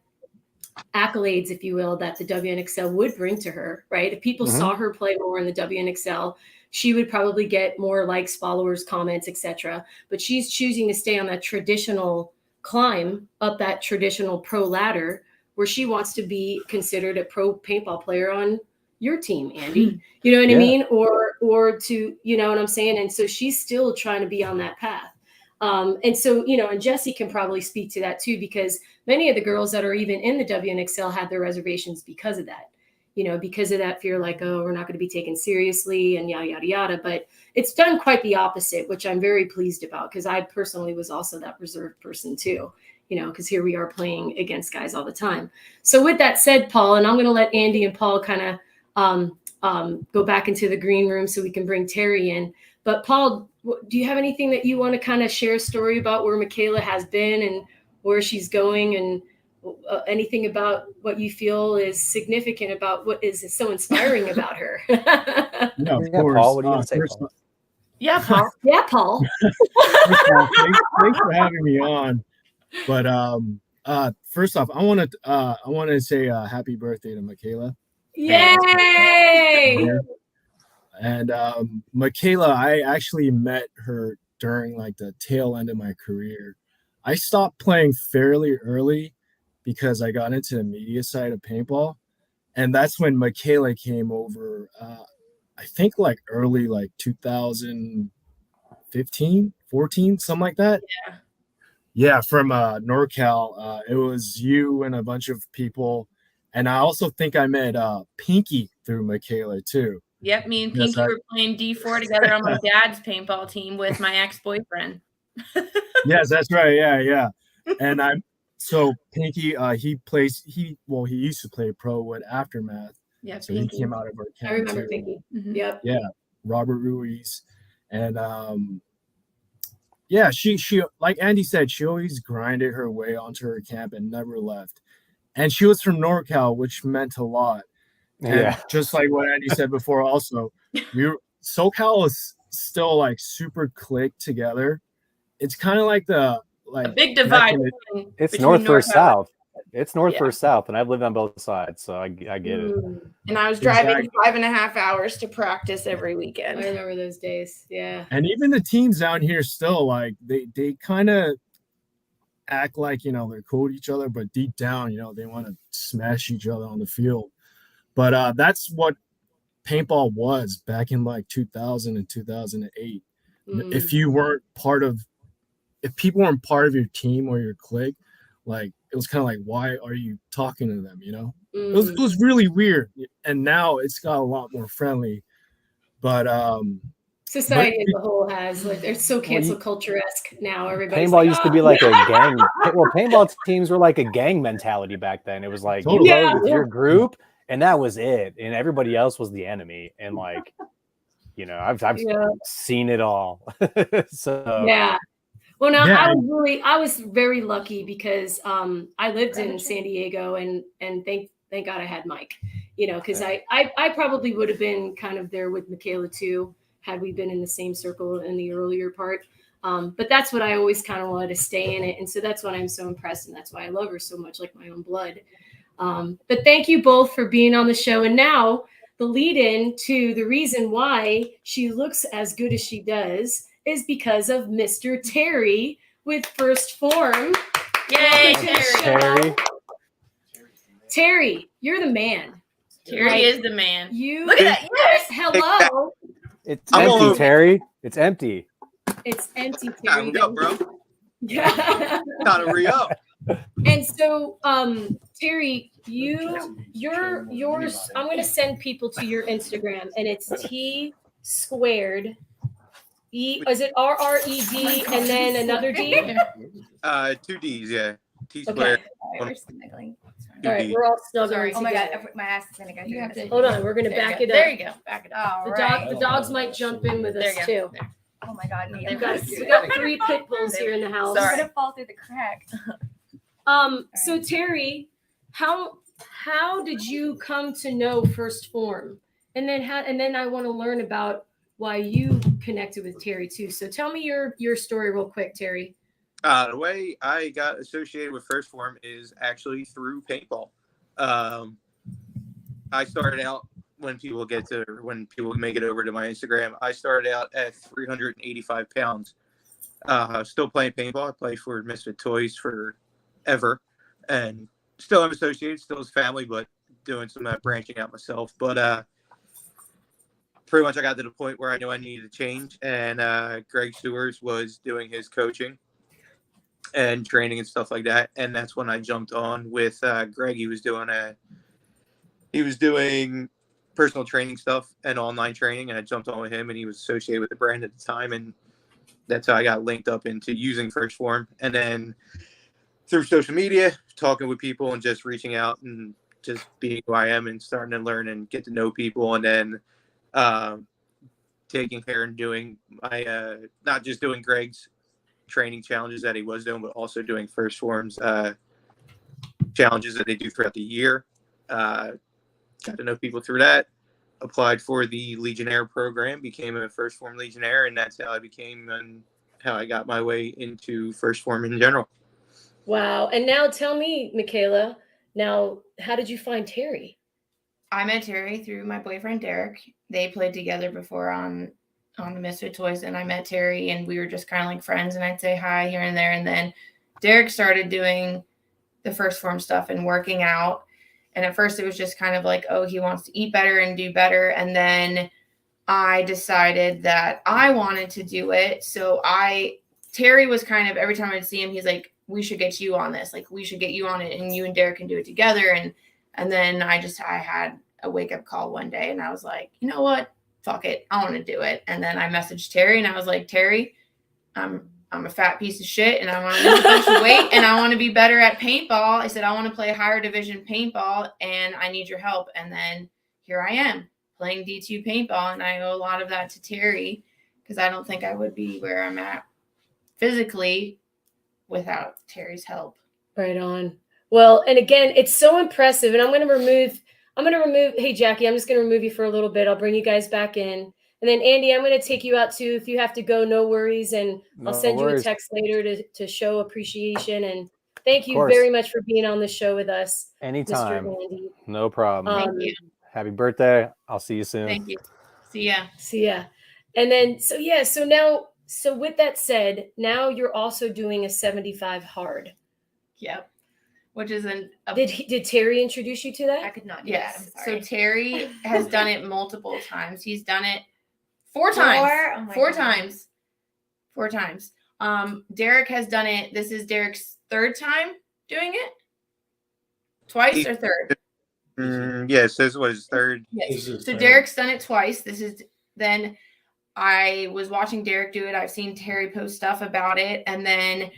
Speaker 1: accolades, if you will, that the WNXL would bring to her, right? If people saw her play more in the WNXL, she would probably get more likes, followers, comments, etc. But she's choosing to stay on that traditional climb up that traditional pro ladder where she wants to be considered a pro paintball player on your team, Andy. You know what I mean? Or to, you know what I'm saying? And so she's still trying to be on that path. And so, you know, and Jesse can probably speak to that too, because many of the girls that are even in the WNXL had their reservations because of that, you know, because of that fear, like, oh, we're not going to be taken seriously and yada, yada, yada. But it's done quite the opposite, which I'm very pleased about, because I personally was also that reserved person too, you know, because here we are playing against guys all the time. So with that said, Paul, and I'm going to let Andy and Paul kind of go back into the green room so we can bring Terry in. But Paul, do you have anything that you want to kind of share a story about where Mikaela has been and where she's going, and anything about what you feel is significant about what is so inspiring about her?
Speaker 9: No, of course.
Speaker 8: Paul, what do you want to say, Paul?
Speaker 1: Yeah, Paul. Yeah, Paul.
Speaker 9: Thanks for having me on. But first off, I want to say happy birthday to Mikaela.
Speaker 1: Yay!
Speaker 9: And Mikaela, I actually met her during like the tail end of my career. I stopped playing fairly early because I got into the media side of paintball. And that's when Mikaela came over, I think like early, like 2015, 14, something like that.
Speaker 3: Yeah.
Speaker 9: Yeah, from NorCal. It was you and a bunch of people. And I also think I met Pinky through Mikaela too.
Speaker 3: Yep, me and Pinky were playing D4 together on my dad's paintball team with my ex-boyfriend.
Speaker 9: Yes, that's right. Yeah. And so Pinky, he used to play pro with Aftermath.
Speaker 3: Yeah,
Speaker 9: so
Speaker 3: Pinky.
Speaker 9: He came out of our camp.
Speaker 1: I remember
Speaker 9: too.
Speaker 1: Pinky.
Speaker 3: Mm-hmm.
Speaker 1: Yep.
Speaker 9: Yeah, Robert Ruiz. And she like Andy said, she always grinded her way onto her camp and never left. And she was from NorCal, which meant a lot. And just like what Andy said before, also, SoCal is still like super clicked together. It's kind of like a
Speaker 3: big divide.
Speaker 8: It's north versus south. It's north versus south, and I've lived on both sides, so I get it.
Speaker 3: And I was driving 5.5 hours to practice every weekend.
Speaker 1: I remember those days. Yeah.
Speaker 9: And even the teams down here still like they kind of act like, you know, they're cool with each other, but deep down, you know, they want to smash each other on the field. But that's what paintball was back in like 2000 and 2008. If people weren't part of your team or your clique, like it was kind of like, why are you talking to them? You know, it was really weird. And now it's got a lot more friendly. But
Speaker 1: society as a whole has, like, they're so cancel culture-esque now. Everybody.
Speaker 8: Paintball used to be like a gang. Well, paintball teams were like a gang mentality back then. It was like you rode with your group, and that was it, and everybody else was the enemy. And like, you know, I've seen it all. So
Speaker 1: yeah. Well, no, I was very lucky because I lived in San Diego, and thank God I had Mike, you know, because I probably would have been kind of there with Mikaela too, had we been in the same circle in the earlier part. But that's what I always kind of wanted to stay in it. And so that's why I'm so impressed. And that's why I love her so much, like my own blood. But thank you both for being on the show. And now the lead in to the reason why she looks as good as she does is because of Mr. Terry with First Form.
Speaker 3: Yay, Terry.
Speaker 1: Terry, you're the man.
Speaker 3: Terry is the man.
Speaker 1: You
Speaker 3: look at that. Yes.
Speaker 1: Hello.
Speaker 8: It's empty, Terry. It's empty.
Speaker 1: It's empty, Terry.
Speaker 10: Time to go, bro.
Speaker 1: Yeah.
Speaker 10: Time to re-up.
Speaker 1: And so, Terry, yours. I'm going to send people to your Instagram, and it's T squared. Is it RRED and then another D?
Speaker 10: 2 D's, yeah. T squared.
Speaker 2: We're snuggling.
Speaker 1: All right, we're all snuggling.
Speaker 2: Oh my God, my ass is gonna go. You have to
Speaker 1: hold on. We're gonna back it up.
Speaker 3: There you go. Back it up.
Speaker 1: The dogs might jump in with us too.
Speaker 2: Oh my God,
Speaker 1: we got 3 pit bulls here in the house.
Speaker 2: Sorry. We're gonna fall through the crack.
Speaker 1: So Terry, how did you come to know First Form, and then I want to learn about why you connected with Terry too. So tell me your story real quick, Terry.
Speaker 10: The way I got associated with First Form is actually through paintball. I started out when people make it over to my Instagram. I started out at 385 pounds. Still playing paintball. I played for Misfit Toys forever, and still am associated. Still as family, but doing some branching out myself. But pretty much I got to the point where I knew I needed to change, and Greg Stewart's was doing his coaching and training and stuff like that, and that's when I jumped on with Greg. He was doing personal training stuff and online training, and I jumped on with him, and he was associated with the brand at the time, and that's how I got linked up into using First Form. And then through social media, talking with people and just reaching out and just being who I am and starting to learn and get to know people, and then taking care and doing my not just doing Greg's training challenges that he was doing, but also doing First Form's challenges that they do throughout the year. Got to know people through that. Applied for the Legionnaire program, became a First Form Legionnaire, and that's how I became and how I got my way into First Form in general.
Speaker 1: Wow. And now tell me, Mikaela, now how did you find Terry?
Speaker 3: I met Terry through my boyfriend Derek. They played together before on the Misfit Toys, and I met Terry, and we were just kind of like friends, and I'd say hi here and there. And then Derek started doing the First Form stuff and working out. And at first it was just kind of like, oh, he wants to eat better and do better. And then I decided that I wanted to do it. So Terry was kind of, every time I'd see him, he's like, we should get you on this. Like, we should get you on it, and you and Derek can do it together. And then I had a wake up call one day, and I was like, you know what? Fuck it. I want to do it. And then I messaged Terry, and I was like, Terry, I'm a fat piece of shit, and I want to lose a bunch of weight, and I want to be better at paintball. I said, I want to play higher division paintball, and I need your help. And then here I am playing D2 paintball, and I owe a lot of that to Terry, because I don't think I would be where I'm at physically without Terry's help.
Speaker 1: Right on. Well, and again, it's so impressive, and I'm going to remove I'm going to remove, hey, Jackie, I'm just going to remove you for a little bit. I'll bring you guys back in. And then, Andy, I'm going to take you out too. If you have to go, no worries. And I'll send you a text later to show appreciation. And thank you very much for being on the show with us.
Speaker 8: Anytime.
Speaker 1: Mr. Andy.
Speaker 8: No problem.
Speaker 3: Thank you.
Speaker 8: Happy birthday. I'll see you soon.
Speaker 3: Thank you. See ya.
Speaker 1: See ya. And then, so with that said, now you're also doing a 75 hard.
Speaker 3: Yep. Which is
Speaker 1: did Terry introduce you to that?
Speaker 2: I could not do
Speaker 3: yes.
Speaker 2: that.
Speaker 3: So Terry has done it multiple times. He's done it 4 times.
Speaker 2: Oh my
Speaker 3: 4
Speaker 2: God.
Speaker 3: times. 4 times. Derek has done it. This is Derek's 3rd time doing it. Twice or 3rd?
Speaker 10: Yes, this was 3rd.
Speaker 3: Yes. So Derek's done it twice. Then I was watching Derek do it. I've seen Terry post stuff about it. And then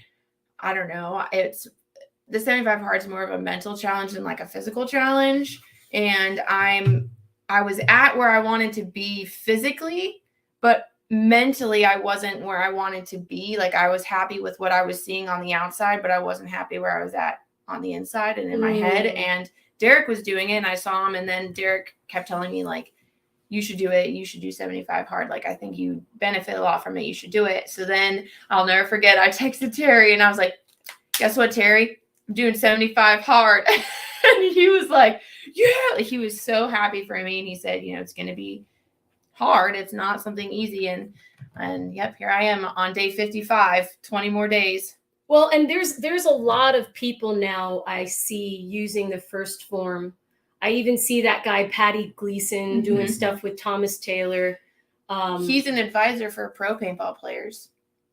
Speaker 3: I don't know. It's the 75 hard is more of a mental challenge than like a physical challenge. And I was at where I wanted to be physically, but mentally I wasn't where I wanted to be. Like I was happy with what I was seeing on the outside, but I wasn't happy where I was at on the inside and in my head. And Derek was doing it and I saw him, and then Derek kept telling me like, you should do it. You should do 75 hard. Like, I think you benefit a lot from it. You should do it. So then I'll never forget. I texted Terry and I was like, guess what, Terry? I'm doing 75 hard. And he was like, yeah, he was so happy for me. And he said, it's going to be hard. It's not something easy. And yep, here I am on day 55, 20 more days.
Speaker 1: Well, and there's a lot of people now I see using the first form. I even see that guy, Patty Gleason, doing stuff with Thomas Taylor.
Speaker 3: He's an advisor for pro paintball players.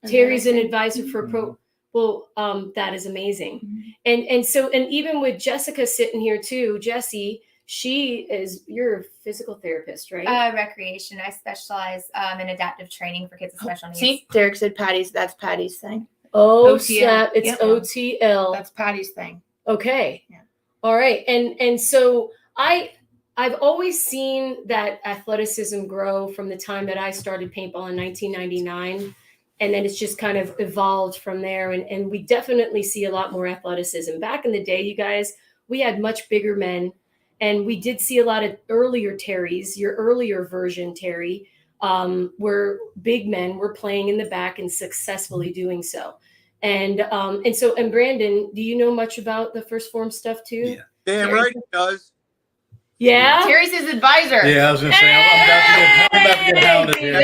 Speaker 1: Terry's an advisor for pro. Well, that is amazing. And so even with Jessica sitting here too, Jessie, you're a physical therapist, right?
Speaker 2: Recreation. I specialize in adaptive training for kids with special needs.
Speaker 3: See, Derek said that's Patty's thing.
Speaker 1: Oh,
Speaker 3: OTL.
Speaker 1: snap. It's
Speaker 3: Yep.
Speaker 1: OTL.
Speaker 3: That's Patty's thing.
Speaker 1: Okay.
Speaker 3: Yeah.
Speaker 1: All right. And so I've always seen that athleticism grow from the time that I started paintball in 1999. And then it's just kind of evolved from there. And we definitely see a lot more athleticism. Back in the day, you guys, we had much bigger men. And we did see a lot of earlier Terrys, your earlier version, Terry, where big men were playing in the back and successfully doing so. And Brandon, do you know much about the first form stuff too?
Speaker 10: Yeah. Damn right he does.
Speaker 1: Yeah.
Speaker 3: Terry's his advisor.
Speaker 7: Yeah, I was gonna say I'm about to get hounded here.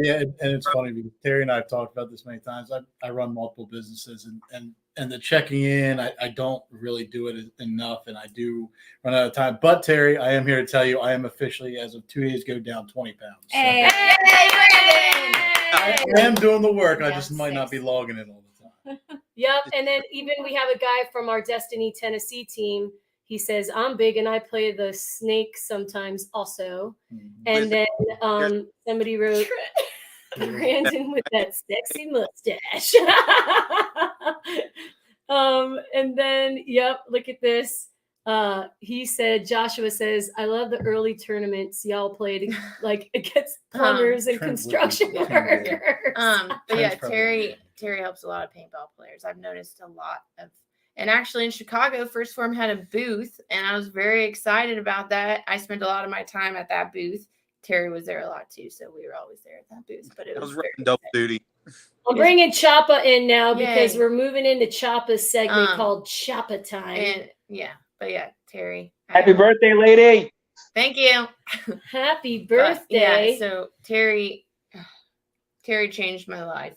Speaker 7: Yeah, and it's funny because Terry and I have talked about this many times. I run multiple businesses, and the checking in, I don't really do it enough, and I do run out of time. But Terry, I am here to tell you, I am officially, as of 2 days ago, down 20 pounds. So I am doing the work. I just might not be logging it all the time.
Speaker 1: Yep. And then even we have a guy from our Destiny Tennessee team. He says, I'm big and I play the snake sometimes also. And then somebody wrote, Brandon with that sexy mustache. And then, yep, look at this. He said, Joshua says, I love the early tournaments y'all played like against plumbers and construction workers.
Speaker 3: But yeah, Terry helps a lot of paintball players. I've noticed a lot of, and actually in Chicago, First Form had a booth, and I was very excited about that. I spent a lot of my time at that booth. Terry was there a lot too, so we were always there at that booth. But it was
Speaker 10: running double duty.
Speaker 1: I'm bringing Choppa in now because we're moving into Choppa's segment called Choppa Time.
Speaker 3: And but yeah, Terry.
Speaker 11: Happy birthday, lady.
Speaker 3: Thank you.
Speaker 1: Happy birthday.
Speaker 3: So Terry changed my life.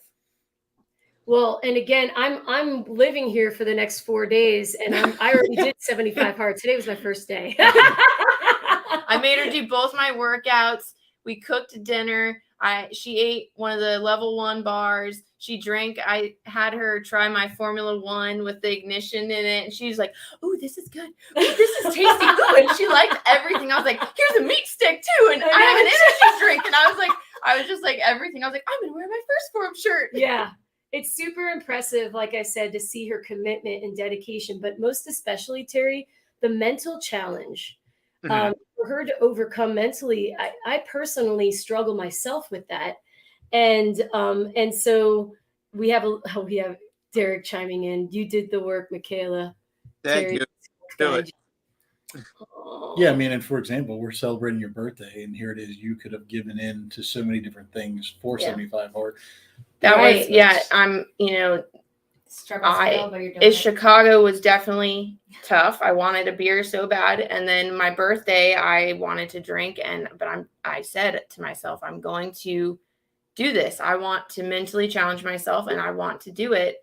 Speaker 1: Well, and again, I'm living here for the next 4 days, and I already did 75 hard. Today was my first day.
Speaker 3: I made her do both my workouts. We cooked dinner. She ate one of the level 1 bars. She drank. I had her try my Formula 1 with the ignition in it. And she was like, "Oh, this is good. Ooh, this is tasty." Ooh, and she liked everything. I was like, "Here's a meat stick too." And I have an energy drink. And I was just like everything. I was like, "I'm going to wear my First Form shirt."
Speaker 1: Yeah. It's super impressive, like I said, to see her commitment and dedication, but most especially, Terry, the mental challenge. For her to overcome mentally, I personally struggle myself with that. And so we have Derek chiming in. You did the work, Mikaela.
Speaker 10: Thank you. Do it.
Speaker 7: Yeah, I mean, and for example, we're celebrating your birthday, and here it is. You could have given in to so many different things for
Speaker 1: Yeah.
Speaker 7: 75 hard.
Speaker 3: That
Speaker 1: Right.
Speaker 3: was, yeah, I'm,
Speaker 2: Struggle still, but you're doing it.
Speaker 3: Chicago was definitely tough. I wanted a beer so bad. And then my birthday, I wanted to drink. I said to myself, I'm going to do this. I want to mentally challenge myself and I want to do it.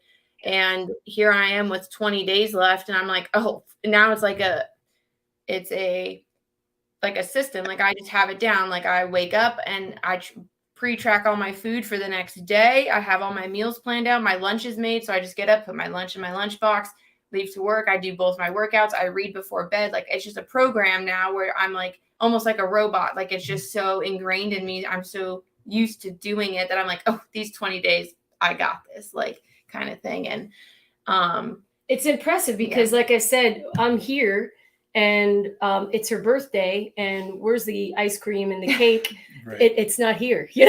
Speaker 3: And here I am with 20 days left. And I'm like, oh, now it's like a system. Like I just have it down. Like I wake up and I pre-track all my food for the next day. I have all my meals planned out. My lunch is made. So I just get up, put my lunch in my lunchbox, leave to work. I do both my workouts. I read before bed. Like it's just a program now where I'm like almost like a robot. Like it's just so ingrained in me. I'm so used to doing it that I'm like, oh, these 20 days, I got this, like kind of thing. And
Speaker 1: it's impressive because like I said, I'm here and it's her birthday and where's the ice cream and the cake?
Speaker 7: Right.
Speaker 1: It's not here.
Speaker 7: Well,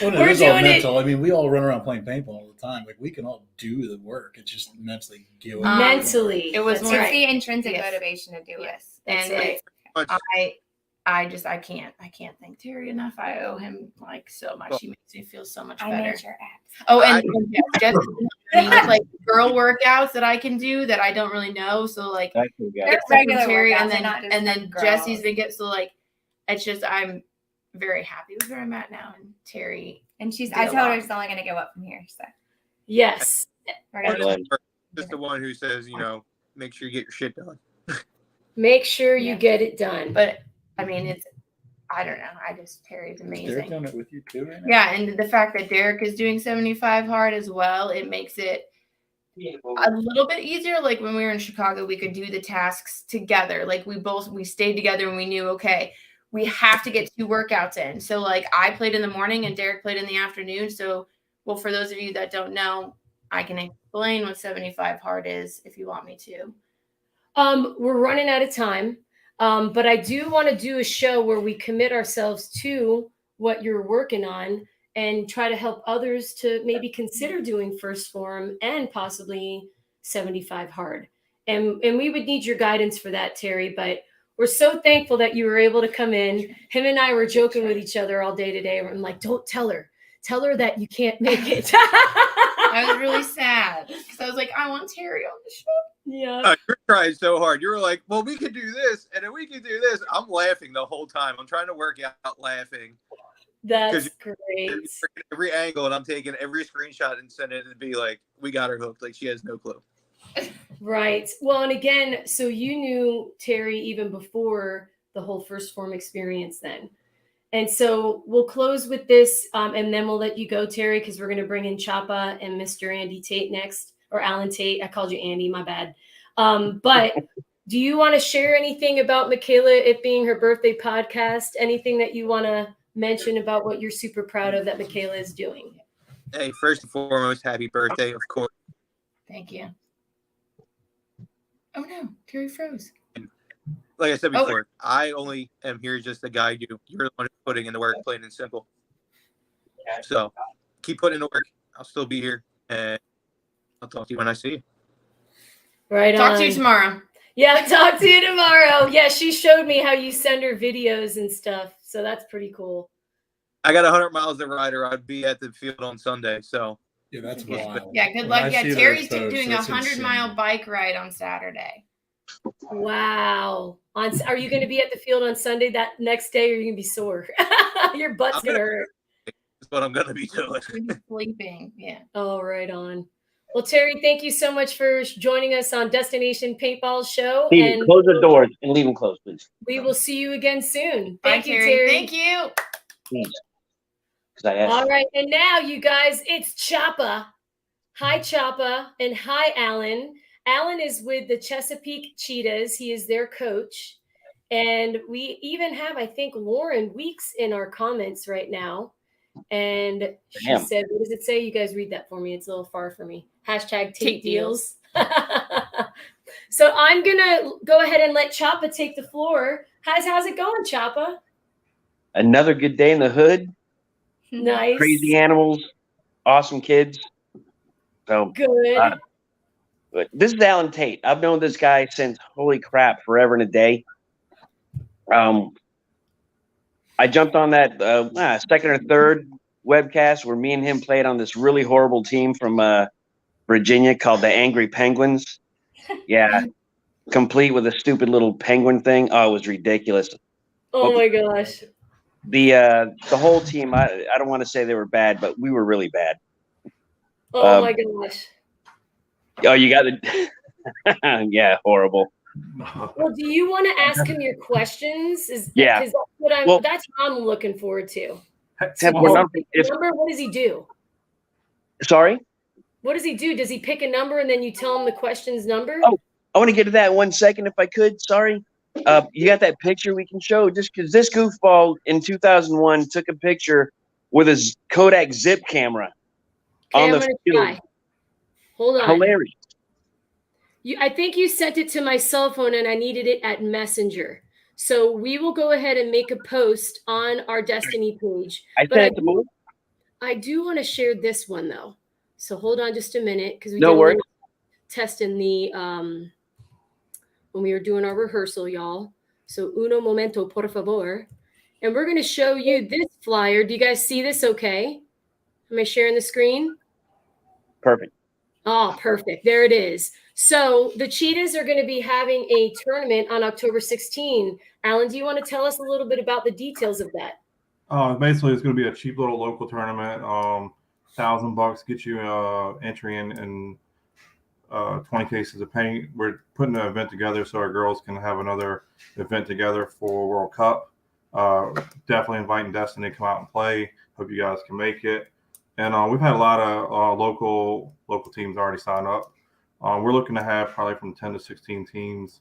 Speaker 7: it is all mental. I mean, we all run around playing paintball all the time. Like we can all do the work. It's just mentally give up.
Speaker 1: Mentally.
Speaker 3: It was
Speaker 2: It's
Speaker 3: more
Speaker 2: the intrinsic
Speaker 3: Yes.
Speaker 2: motivation to do it.
Speaker 3: Yes.
Speaker 1: That's
Speaker 3: And
Speaker 1: right.
Speaker 3: I can't thank Terry enough. I owe him like so much. He makes me feel so much
Speaker 2: I
Speaker 3: better.
Speaker 2: made your abs.
Speaker 3: Oh, and just like girl workouts that I can do that I don't really know. So like
Speaker 9: That cool guy.
Speaker 2: They're regular
Speaker 3: Terry
Speaker 2: workouts,
Speaker 3: and
Speaker 2: they're not just
Speaker 3: then
Speaker 2: for
Speaker 3: Jesse's
Speaker 2: girls.
Speaker 3: been get so like it's just I'm very happy with where I'm at now. And Terry,
Speaker 2: And
Speaker 3: did
Speaker 2: I
Speaker 3: a
Speaker 2: told her
Speaker 3: lot.
Speaker 2: she's only going to go up from here. So
Speaker 1: Yes.
Speaker 2: we're gonna
Speaker 10: Just the one who says, make sure you get your shit done.
Speaker 1: Make sure you
Speaker 2: Yeah.
Speaker 1: get it done.
Speaker 3: But I mean, I don't know. Terry's
Speaker 7: Is Derek
Speaker 3: amazing.
Speaker 7: doing it with you too right now?
Speaker 3: Yeah, and the fact that Derek is doing 75 hard as well, it makes it a little bit easier. Like when we were in Chicago, we could do the tasks together. Like we stayed together and we knew, okay, we have to get 2 workouts in. So like I played in the morning and Derek played in the afternoon. So, well, for those of you that don't know, I can explain what 75 hard is if you want me to.
Speaker 1: We're running out of time. But I do want to do a show where we commit ourselves to what you're working on and try to help others to maybe consider doing first form and possibly 75 hard. And we would need your guidance for that, Terry, but we're so thankful that you were able to come in. Him and I were joking with each other all day today. I'm like, don't tell her that you can't make it.
Speaker 3: I was really sad because I was like, I want Terry on the show.
Speaker 1: Yeah.
Speaker 10: You're trying so hard. You were like, well, we could do this, and then we could do this. I'm laughing the whole time. I'm trying to work out laughing.
Speaker 1: That's great.
Speaker 10: Every angle, and I'm taking every screenshot and sending it to be like, we got her hooked. Like, she has no clue.
Speaker 1: Right. Well, and again, so you knew Terry even before the whole first form experience then. And so we'll close with this, and then we'll let you go, Terry, because we're going to bring in Chapa and Mr. Andy Tate next, or Alan Tate. I called you Andy, my bad. But do you want to share anything about Mikaela, it being her birthday podcast? Anything that you want to mention about what you're super proud of that Mikaela is doing?
Speaker 10: Hey, first and foremost, happy birthday, of course.
Speaker 3: Thank you. Oh no, Terry froze.
Speaker 10: Like I said before, I only am here just to guide you. You're the one who's putting in the work, plain and simple. So keep putting in the work. I'll still be here, and I'll talk to you when I see you.
Speaker 1: Right on.
Speaker 3: Talk to you tomorrow.
Speaker 1: Yeah, talk to you tomorrow. Yeah, she showed me how you send her videos and stuff. So that's pretty cool.
Speaker 10: I got 100 miles to ride, or I'd be at the field on Sunday. So
Speaker 7: Yeah, that's wild.
Speaker 3: Yeah, good
Speaker 7: When
Speaker 3: luck.
Speaker 7: I
Speaker 3: Yeah,
Speaker 7: see those
Speaker 3: Terry's
Speaker 7: posts,
Speaker 3: doing
Speaker 7: that's
Speaker 3: 100-mile
Speaker 7: insane.
Speaker 3: bike ride on Saturday.
Speaker 1: Wow. Are you going to be at the field on Sunday that next day, or are you going to be sore? Your butt's going to hurt.
Speaker 10: that's what I'm going to be doing.
Speaker 3: Sleeping. Yeah.
Speaker 1: Oh, right on. Well, Terry, thank you so much for joining us on DestiNation Paintball Show.
Speaker 11: Steve,
Speaker 1: And
Speaker 11: close the doors and leave them closed, please.
Speaker 1: we will see you again soon.
Speaker 3: Bye,
Speaker 1: Thank you, Terry.
Speaker 3: Thank you.
Speaker 11: Please. Because I asked.
Speaker 1: All right. And now, you guys, it's Chapa. Hi, Chapa. And hi, Alan. Alan is with the Chesapeake Cheetahs. He is their coach. And we even have, I think, Lauren Weeks in our comments right now. And she
Speaker 11: Damn.
Speaker 1: said, what does it say? You guys read that for me. It's a little far for me. Hashtag take deals. So I'm going to go ahead and let Chapa take the floor. How's it going, Chapa?
Speaker 11: Another good day in the hood.
Speaker 1: Nice.
Speaker 11: Crazy animals. Awesome kids. So
Speaker 1: Good.
Speaker 11: But this is Alan Tate. I've known this guy since, holy crap, forever and a day. I jumped on that second or third webcast where me and him played on this really horrible team from Virginia called the Angry Penguins. Yeah, complete with a stupid little penguin thing. Oh, it was ridiculous.
Speaker 1: Oh my gosh.
Speaker 11: The whole team, I don't want to say they were bad, but we were really bad.
Speaker 1: Oh my gosh.
Speaker 11: Oh, you got the yeah, horrible.
Speaker 1: Well, do you want to ask him your questions?
Speaker 11: Yeah.
Speaker 1: Because that's what I'm looking forward to.
Speaker 11: What
Speaker 1: does he do?
Speaker 11: Sorry?
Speaker 1: What does he do? Does he pick a number and then you tell him the question's number?
Speaker 11: Oh, I want to get to that in 1 second if I could. Sorry. You got that picture we can show? Just because this goofball in 2001 took a picture with his Kodak zip camera on the field.
Speaker 1: Hold on.
Speaker 11: Hilarious.
Speaker 1: I think you sent it to my cell phone and I needed it at Messenger. So we will go ahead and make a post on our Destiny page.
Speaker 11: I
Speaker 1: do want to share this one though. So hold on just a minute because we
Speaker 11: did
Speaker 1: testing the when we were doing our rehearsal, y'all. So uno momento, por favor. And we're going to show you this flyer. Do you guys see this okay? Am I sharing the screen?
Speaker 11: Perfect.
Speaker 1: Oh, perfect. There it is. So the Cheetahs are going to be having a tournament on October 16. Alan, do you want to tell us a little bit about the details of that?
Speaker 12: Basically, it's going to be a cheap little local tournament. $1,000 get you entry in, and 20 cases of paint. We're putting an event together so our girls can have another event together for World Cup. Definitely inviting Destiny to come out and play. Hope you guys can make it. And we've had a lot of local teams already sign up. We're looking to have probably from 10 to 16 teams.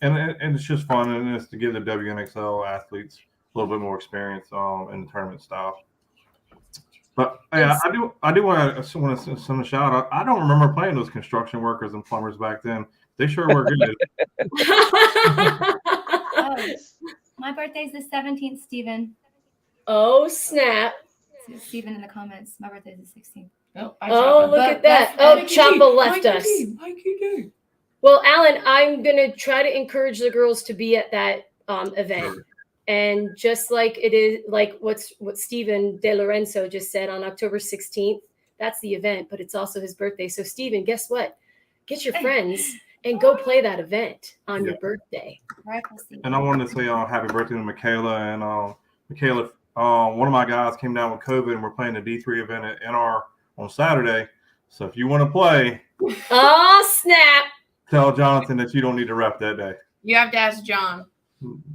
Speaker 12: And it's just fun, and it's to give the WNXL athletes a little bit more experience in the tournament style. But yeah, I do want to send a shout out. I don't remember playing those construction workers and plumbers back then. They sure were good.
Speaker 2: My birthday's the 17th, Stephen.
Speaker 1: Oh, snap.
Speaker 2: Stephen in the comments. My birthday's the 16th.
Speaker 1: Look at that. Oh, Choppa left us. Well, Alan, I'm going to try to encourage the girls to be at that event. And just like it is, like what Stephen De Lorenzo just said on October 16th, that's the event, but it's also his birthday. So, Stephen, guess what? Get your friends and go play that event on your birthday.
Speaker 12: And I wanted to say happy birthday to Mikaela. And Mikaela, one of my guys came down with COVID, and we're playing the D3 event at NR on Saturday. So if you want to play,
Speaker 1: snap!
Speaker 12: Tell Jonathan that you don't need to rep that day.
Speaker 3: You have to ask John.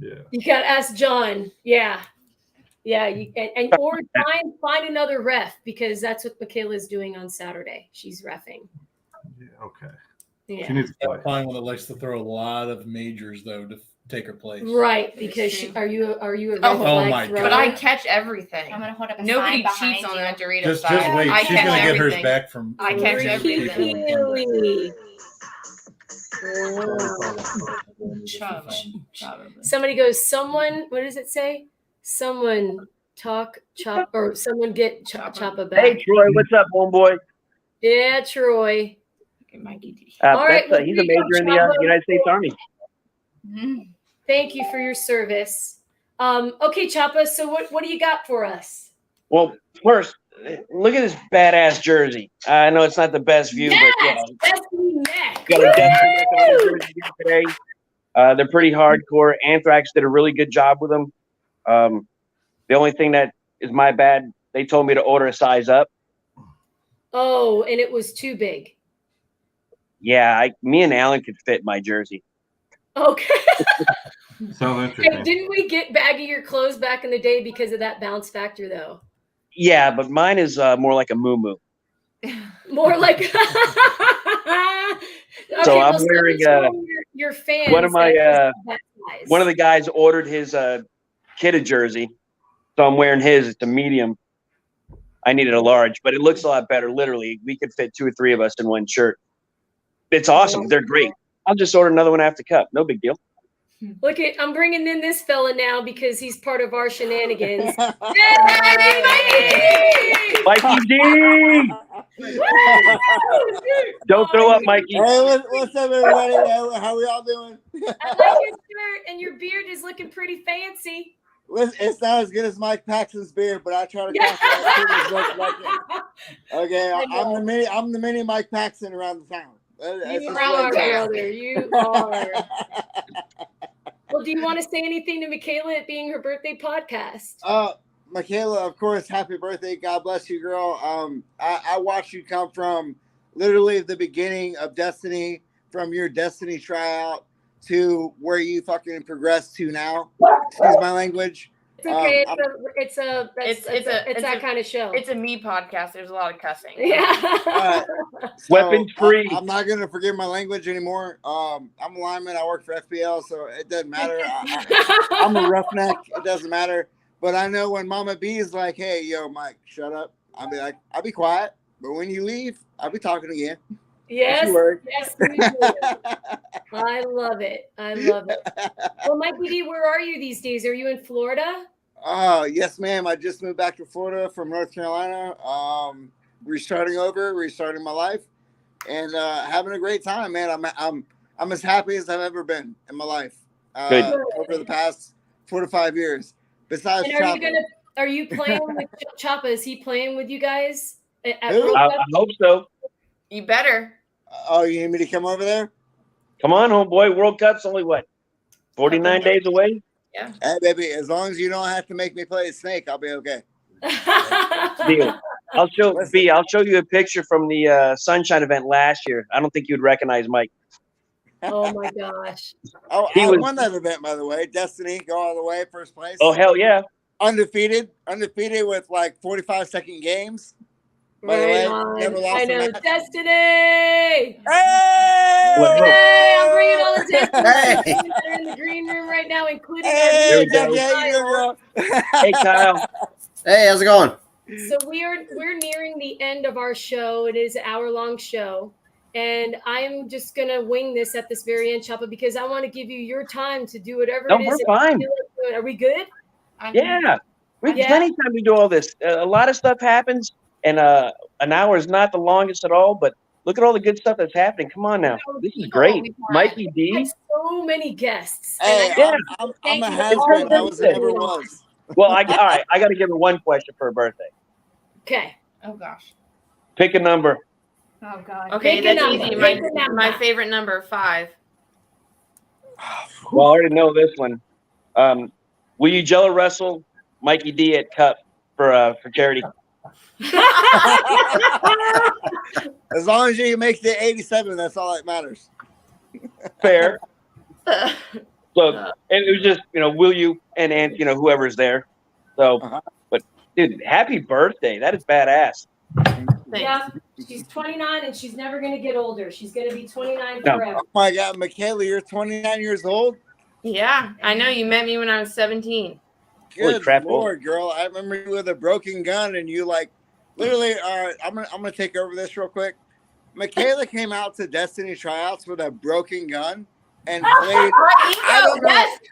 Speaker 12: Yeah.
Speaker 1: You got to ask John. Yeah. Or find another ref, because that's what Mikaela is doing on Saturday. She's reffing.
Speaker 12: Yeah. Okay.
Speaker 1: Yeah.
Speaker 12: She needs to play.
Speaker 7: Find one that likes to throw a lot of majors though to take her place.
Speaker 1: Right, because are you a red
Speaker 7: flag
Speaker 1: thrower?
Speaker 3: But I catch everything.
Speaker 2: I'm gonna hold up a
Speaker 3: Nobody
Speaker 2: sign
Speaker 3: cheats on
Speaker 2: you.
Speaker 3: that Dorito
Speaker 7: Just
Speaker 3: side.
Speaker 7: wait.
Speaker 3: I
Speaker 7: She's gonna
Speaker 3: catch
Speaker 7: get hers
Speaker 3: everything.
Speaker 7: back from.
Speaker 3: I catch everything.
Speaker 1: Really? Somebody goes, what does it say? Someone talk chop, or someone get Choppa back.
Speaker 11: Hey, Troy, what's up, homeboy?
Speaker 1: Yeah, Troy.
Speaker 11: All right, he's a major in the United States Army.
Speaker 1: Thank you for your service. Okay, Choppa, so what do you got for us?
Speaker 11: Well, first, look at this badass jersey. I know it's not the best view, but yeah.
Speaker 1: Destiny neck.
Speaker 11: Got a Destiny neck on the jersey today. They're pretty hardcore. Anthrax did a really good job with them. The only thing that is my bad, they told me to order a size up.
Speaker 1: Oh, and it was too big.
Speaker 11: Yeah, me and Alan could fit my jersey.
Speaker 1: Okay.
Speaker 12: Sounds interesting.
Speaker 1: Hey, didn't we get baggier clothes back in the day because of that bounce factor, though?
Speaker 11: Yeah, but mine is more like a moo-moo.
Speaker 1: More like.
Speaker 11: So I'm wearing
Speaker 1: your fans.
Speaker 11: one of the guys ordered his kid jersey, so I'm wearing his. It's a medium. I needed a large, but it looks a lot better. Literally, we could fit 2 or 3 of us in one shirt. It's awesome. They're great. I'll just order another one after cup. No big deal.
Speaker 1: Look at, I'm bringing in this fella now because he's part of our shenanigans. Hey,
Speaker 11: Mikey D! Don't throw up, Mikey.
Speaker 13: Hey, what's up, everybody? How we all doing?
Speaker 1: I like your shirt, and your beard is looking pretty fancy.
Speaker 13: It's not as good as Mike Paxson's beard, but I try to copy as much as I can. Okay, I'm the mini Mike Paxson around the town.
Speaker 1: You are, brother. You are. Well, do you want to say anything to Mikaela, it being her birthday podcast?
Speaker 13: Mikaela, of course, happy birthday. God bless you, girl. I watched you come from literally the beginning of Destiny, from your Destiny tryout to where you fucking progressed to now. Excuse my language.
Speaker 1: It's okay. It's that kind of show.
Speaker 3: It's a me podcast. There's a lot of cussing.
Speaker 1: Yeah.
Speaker 11: Weapons free.
Speaker 13: I'm not gonna forgive my language anymore. I'm a lineman. I work for FPL, so it doesn't matter. I'm a roughneck. It doesn't matter. But I know when Mama B is like, "Hey, yo, Mike, shut up," I'll be like, "I'll be quiet." But when you leave, I'll be talking again.
Speaker 1: Yes, yes, we do. I love it. I love it. Well, Mikey D, where are you these days? Are you in Florida?
Speaker 13: Yes, ma'am. I just moved back to Florida from North Carolina. Restarting my life, and having a great time, man. I'm as happy as I've ever been in my life over the past 4 to 5 years. Besides,
Speaker 1: and are you playing with Choppa? Is he playing with you guys?
Speaker 11: I hope so.
Speaker 3: You better.
Speaker 13: Oh, you need me to come over there?
Speaker 11: Come on, homeboy. World Cup's only what? 49 days away?
Speaker 3: Yeah.
Speaker 13: Hey, baby, as long as you don't have to make me play a snake, I'll be okay.
Speaker 11: Deal. I'll show you a picture from the Sunshine event last year. I don't think you'd recognize Mike.
Speaker 1: Oh my gosh.
Speaker 13: Oh, I won that event, by the way. Destiny, go all the way, first place.
Speaker 11: Oh, hell yeah.
Speaker 13: Undefeated with like 45-second games. By the way, never lost
Speaker 1: I know.
Speaker 13: a match.
Speaker 1: Destiny!
Speaker 13: Hey!
Speaker 1: Hey! I'm bringing all the Destiny that are in the green room right now, including
Speaker 13: Hey,
Speaker 1: Kyle.
Speaker 11: Hey, Kyle.
Speaker 5: Hey, how's it going?
Speaker 1: So we're nearing the end of our show. It is an hour-long show. And I'm just going to wing this at this very end, Choppa, because I want to give you your time to do whatever it is.
Speaker 11: We're fine.
Speaker 1: Are we good?
Speaker 11: Yeah. We have plenty of time to do all this. A lot of stuff happens, and an hour is not the longest at all, but look at all the good stuff that's happening. Come on now. This is great. Mikey D.
Speaker 1: So many guests.
Speaker 13: Hey, I'm a has-been. I never was.
Speaker 11: Well, all right. I got to give her one question for her birthday.
Speaker 1: Okay.
Speaker 3: Oh, gosh.
Speaker 11: Pick a number.
Speaker 2: Oh, God.
Speaker 3: Okay,
Speaker 1: Pick a
Speaker 3: that's
Speaker 1: number.
Speaker 3: easy. My favorite number, 5.
Speaker 11: Well, I already know this one. Will you Jello wrestle Mikey D at Cup for charity?
Speaker 13: As long as you make the 87, that's all that matters.
Speaker 11: Fair. So it was just, will you and whoever's there. So, but dude, happy birthday. That is badass.
Speaker 1: Yeah, she's 29 and she's never going to get older. She's going to be 29 forever.
Speaker 13: Oh my God, Mikaela, you're 29 years old?
Speaker 3: Yeah, I know. You met me when I was 17.
Speaker 13: Good Lord, girl. I remember you with a broken gun and you literally, I'm gonna take over this real quick. Mikaela came out to Destiny tryouts with a broken gun and played.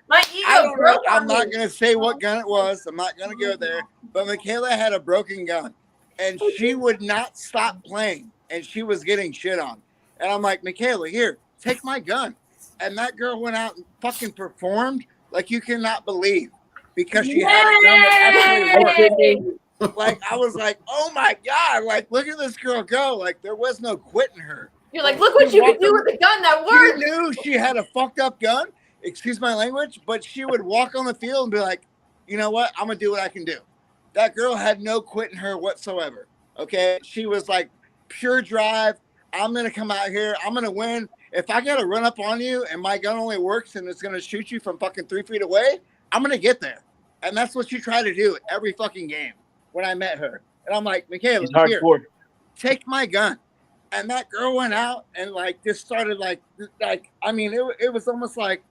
Speaker 3: My ego broke.
Speaker 13: I'm not gonna say what gun it was. I'm not gonna go there. But Mikaela had a broken gun, and she would not stop playing, and she was getting shit on. And I'm like, Mikaela, here, take my gun. And that girl went out and fucking performed like you cannot believe, because she had a gun that actually worked. Like, I was like, oh my God, look at this girl go. There was no quitting her.
Speaker 3: You're like, look what you can do with a gun that works.
Speaker 13: She knew she had a fucked up gun, excuse my language, but she would walk on the field and be like, you know what? I'm going to do what I can do. That girl had no quitting her whatsoever. Okay. She was like pure drive. I'm going to come out here. I'm going to win. If I got to run up on you and my gun only works and it's going to shoot you from fucking 3 feet away, I'm going to get there. And that's what she tried to do every fucking game when I met her. And I'm like, Mikaela, here, take my gun. And that girl went out and just started I mean, it was almost like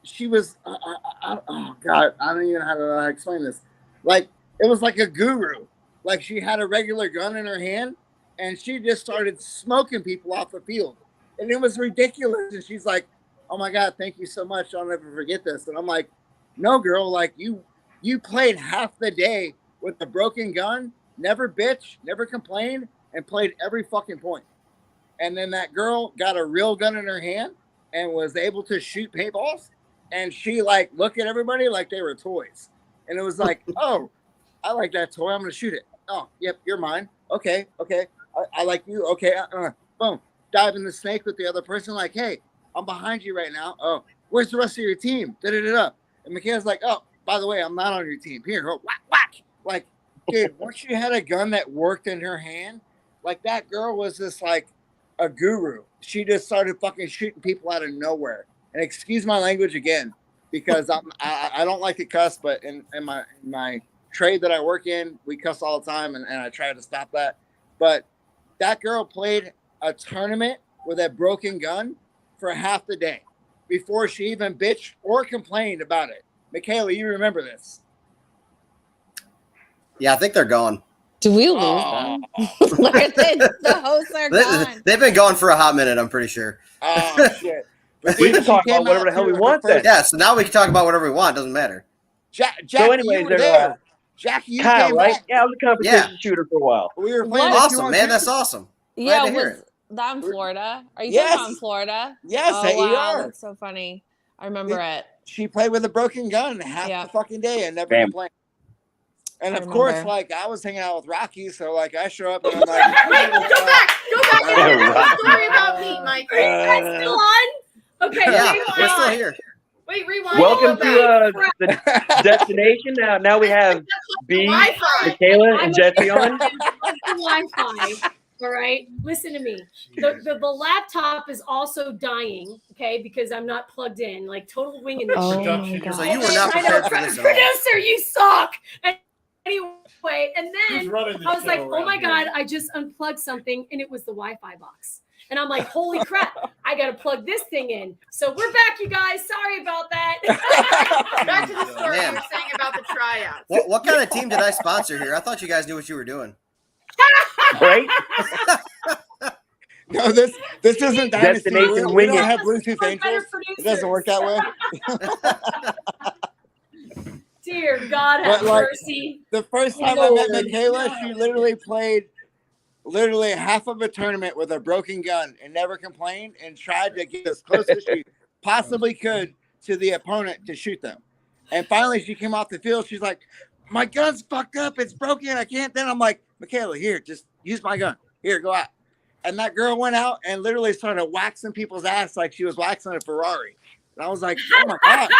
Speaker 13: she was, oh God, I don't even know how to explain this. It was like a guru. She had a regular gun in her hand and she just started smoking people off the field. And it was ridiculous. And she's like, oh my God, thank you so much. I'll never forget this. And I'm like, no, girl, like you played half the day with a broken gun, never bitch, never complained, and played every fucking point. And then that girl got a real gun in her hand and was able to shoot paintballs. And she like looked at everybody like they were toys. And it was like, oh, I like that toy. I'm going to shoot it. Oh, yep, you're mine. Okay. I like you. Okay. Boom. Dive in the snake with the other person. Like, hey, I'm behind you right now. Oh, where's the rest of your team? Da-da-da-da. And Mikaela's like, oh, by the way, I'm not on your team. Here, whack, whack. Like, dude, once she had a gun that worked in her hand, like that girl was just like a guru. She just started fucking shooting people out of nowhere. And excuse my language again, because I don't like to cuss, but in my trade that I work in, we cuss all the time, and I try to stop that. But that girl played a tournament with a broken gun for half the day before she even bitched or complained about it. Mikaela, you remember this?
Speaker 5: Yeah, I think they're gone.
Speaker 4: Do we lose them? The hosts are gone.
Speaker 5: They've been gone for a hot minute, I'm pretty sure.
Speaker 13: Oh, shit.
Speaker 11: We can talk about whatever the hell we want then.
Speaker 5: Yeah, so now we can talk about whatever we want. Doesn't matter.
Speaker 13: Jackie,
Speaker 11: So anyways,
Speaker 13: you were there. Jackie, you
Speaker 11: Kyle,
Speaker 13: came
Speaker 11: right?
Speaker 13: back.
Speaker 11: Yeah, I was a competition shooter for a while.
Speaker 13: We were playing
Speaker 5: Awesome, man. That's awesome.
Speaker 4: Yeah,
Speaker 5: Glad to hear
Speaker 4: was that in Florida? Are you
Speaker 13: Yes.
Speaker 4: talking about Florida?
Speaker 13: Yes,
Speaker 4: oh,
Speaker 13: at
Speaker 4: wow,
Speaker 13: ER.
Speaker 4: that's so funny. I remember it.
Speaker 13: She played with a broken gun half the fucking day and never
Speaker 11: Damn.
Speaker 13: complained. And
Speaker 4: I
Speaker 13: of course,
Speaker 4: remember.
Speaker 13: like I was hanging out with Rocky, so like I show up and I'm like,
Speaker 3: Wait, go back. Don't worry about me, Mike.
Speaker 1: Are you guys still on? Okay,
Speaker 5: Yeah,
Speaker 1: rewind.
Speaker 5: we're still here.
Speaker 1: Wait, rewind.
Speaker 11: Welcome
Speaker 1: Go
Speaker 11: to
Speaker 1: back.
Speaker 11: the destination. Now we have B,
Speaker 1: Wi-Fi.
Speaker 11: Mikaela, and Jesse on.
Speaker 1: Wi-Fi. All right, listen to me. The laptop is also dying, okay, because I'm not plugged in. Like total winging this
Speaker 4: Oh
Speaker 1: shit.
Speaker 4: my god.
Speaker 5: So you were not
Speaker 1: I know,
Speaker 5: prepared for this at all.
Speaker 1: producer, you suck. And anyway, and
Speaker 7: Who's
Speaker 1: then
Speaker 7: running the
Speaker 1: I was like,
Speaker 7: show
Speaker 1: oh
Speaker 7: around
Speaker 1: my
Speaker 7: here?
Speaker 1: god, I just unplugged something, and it was the Wi-Fi box. And I'm like, holy crap, I got to plug this thing in. So we're back, you guys. Sorry about that.
Speaker 3: Back to the story
Speaker 5: Man.
Speaker 3: you were saying about the tryouts.
Speaker 5: What kind of team did I sponsor here? I thought you guys knew what you were doing.
Speaker 11: Right?
Speaker 13: no, this isn't Dynasty.
Speaker 11: Destination
Speaker 13: We
Speaker 11: wing
Speaker 13: don't
Speaker 11: it.
Speaker 13: have Bluetooth
Speaker 1: We're better
Speaker 13: angels. It doesn't work that way.
Speaker 1: Dear God, have
Speaker 13: But, like,
Speaker 1: mercy.
Speaker 13: The first time I met
Speaker 1: Lord.
Speaker 13: Mikaela, she literally played half of a tournament with a broken gun and never complained and tried to get as close as she possibly could to the opponent to shoot them. And finally, she came off the field. She's like, my gun's fucked up. It's broken. I can't. Then I'm like, Mikaela, here, just use my gun. Here, go out. And that girl went out and literally started waxing people's ass like she was waxing a Ferrari. And I was like, oh my God,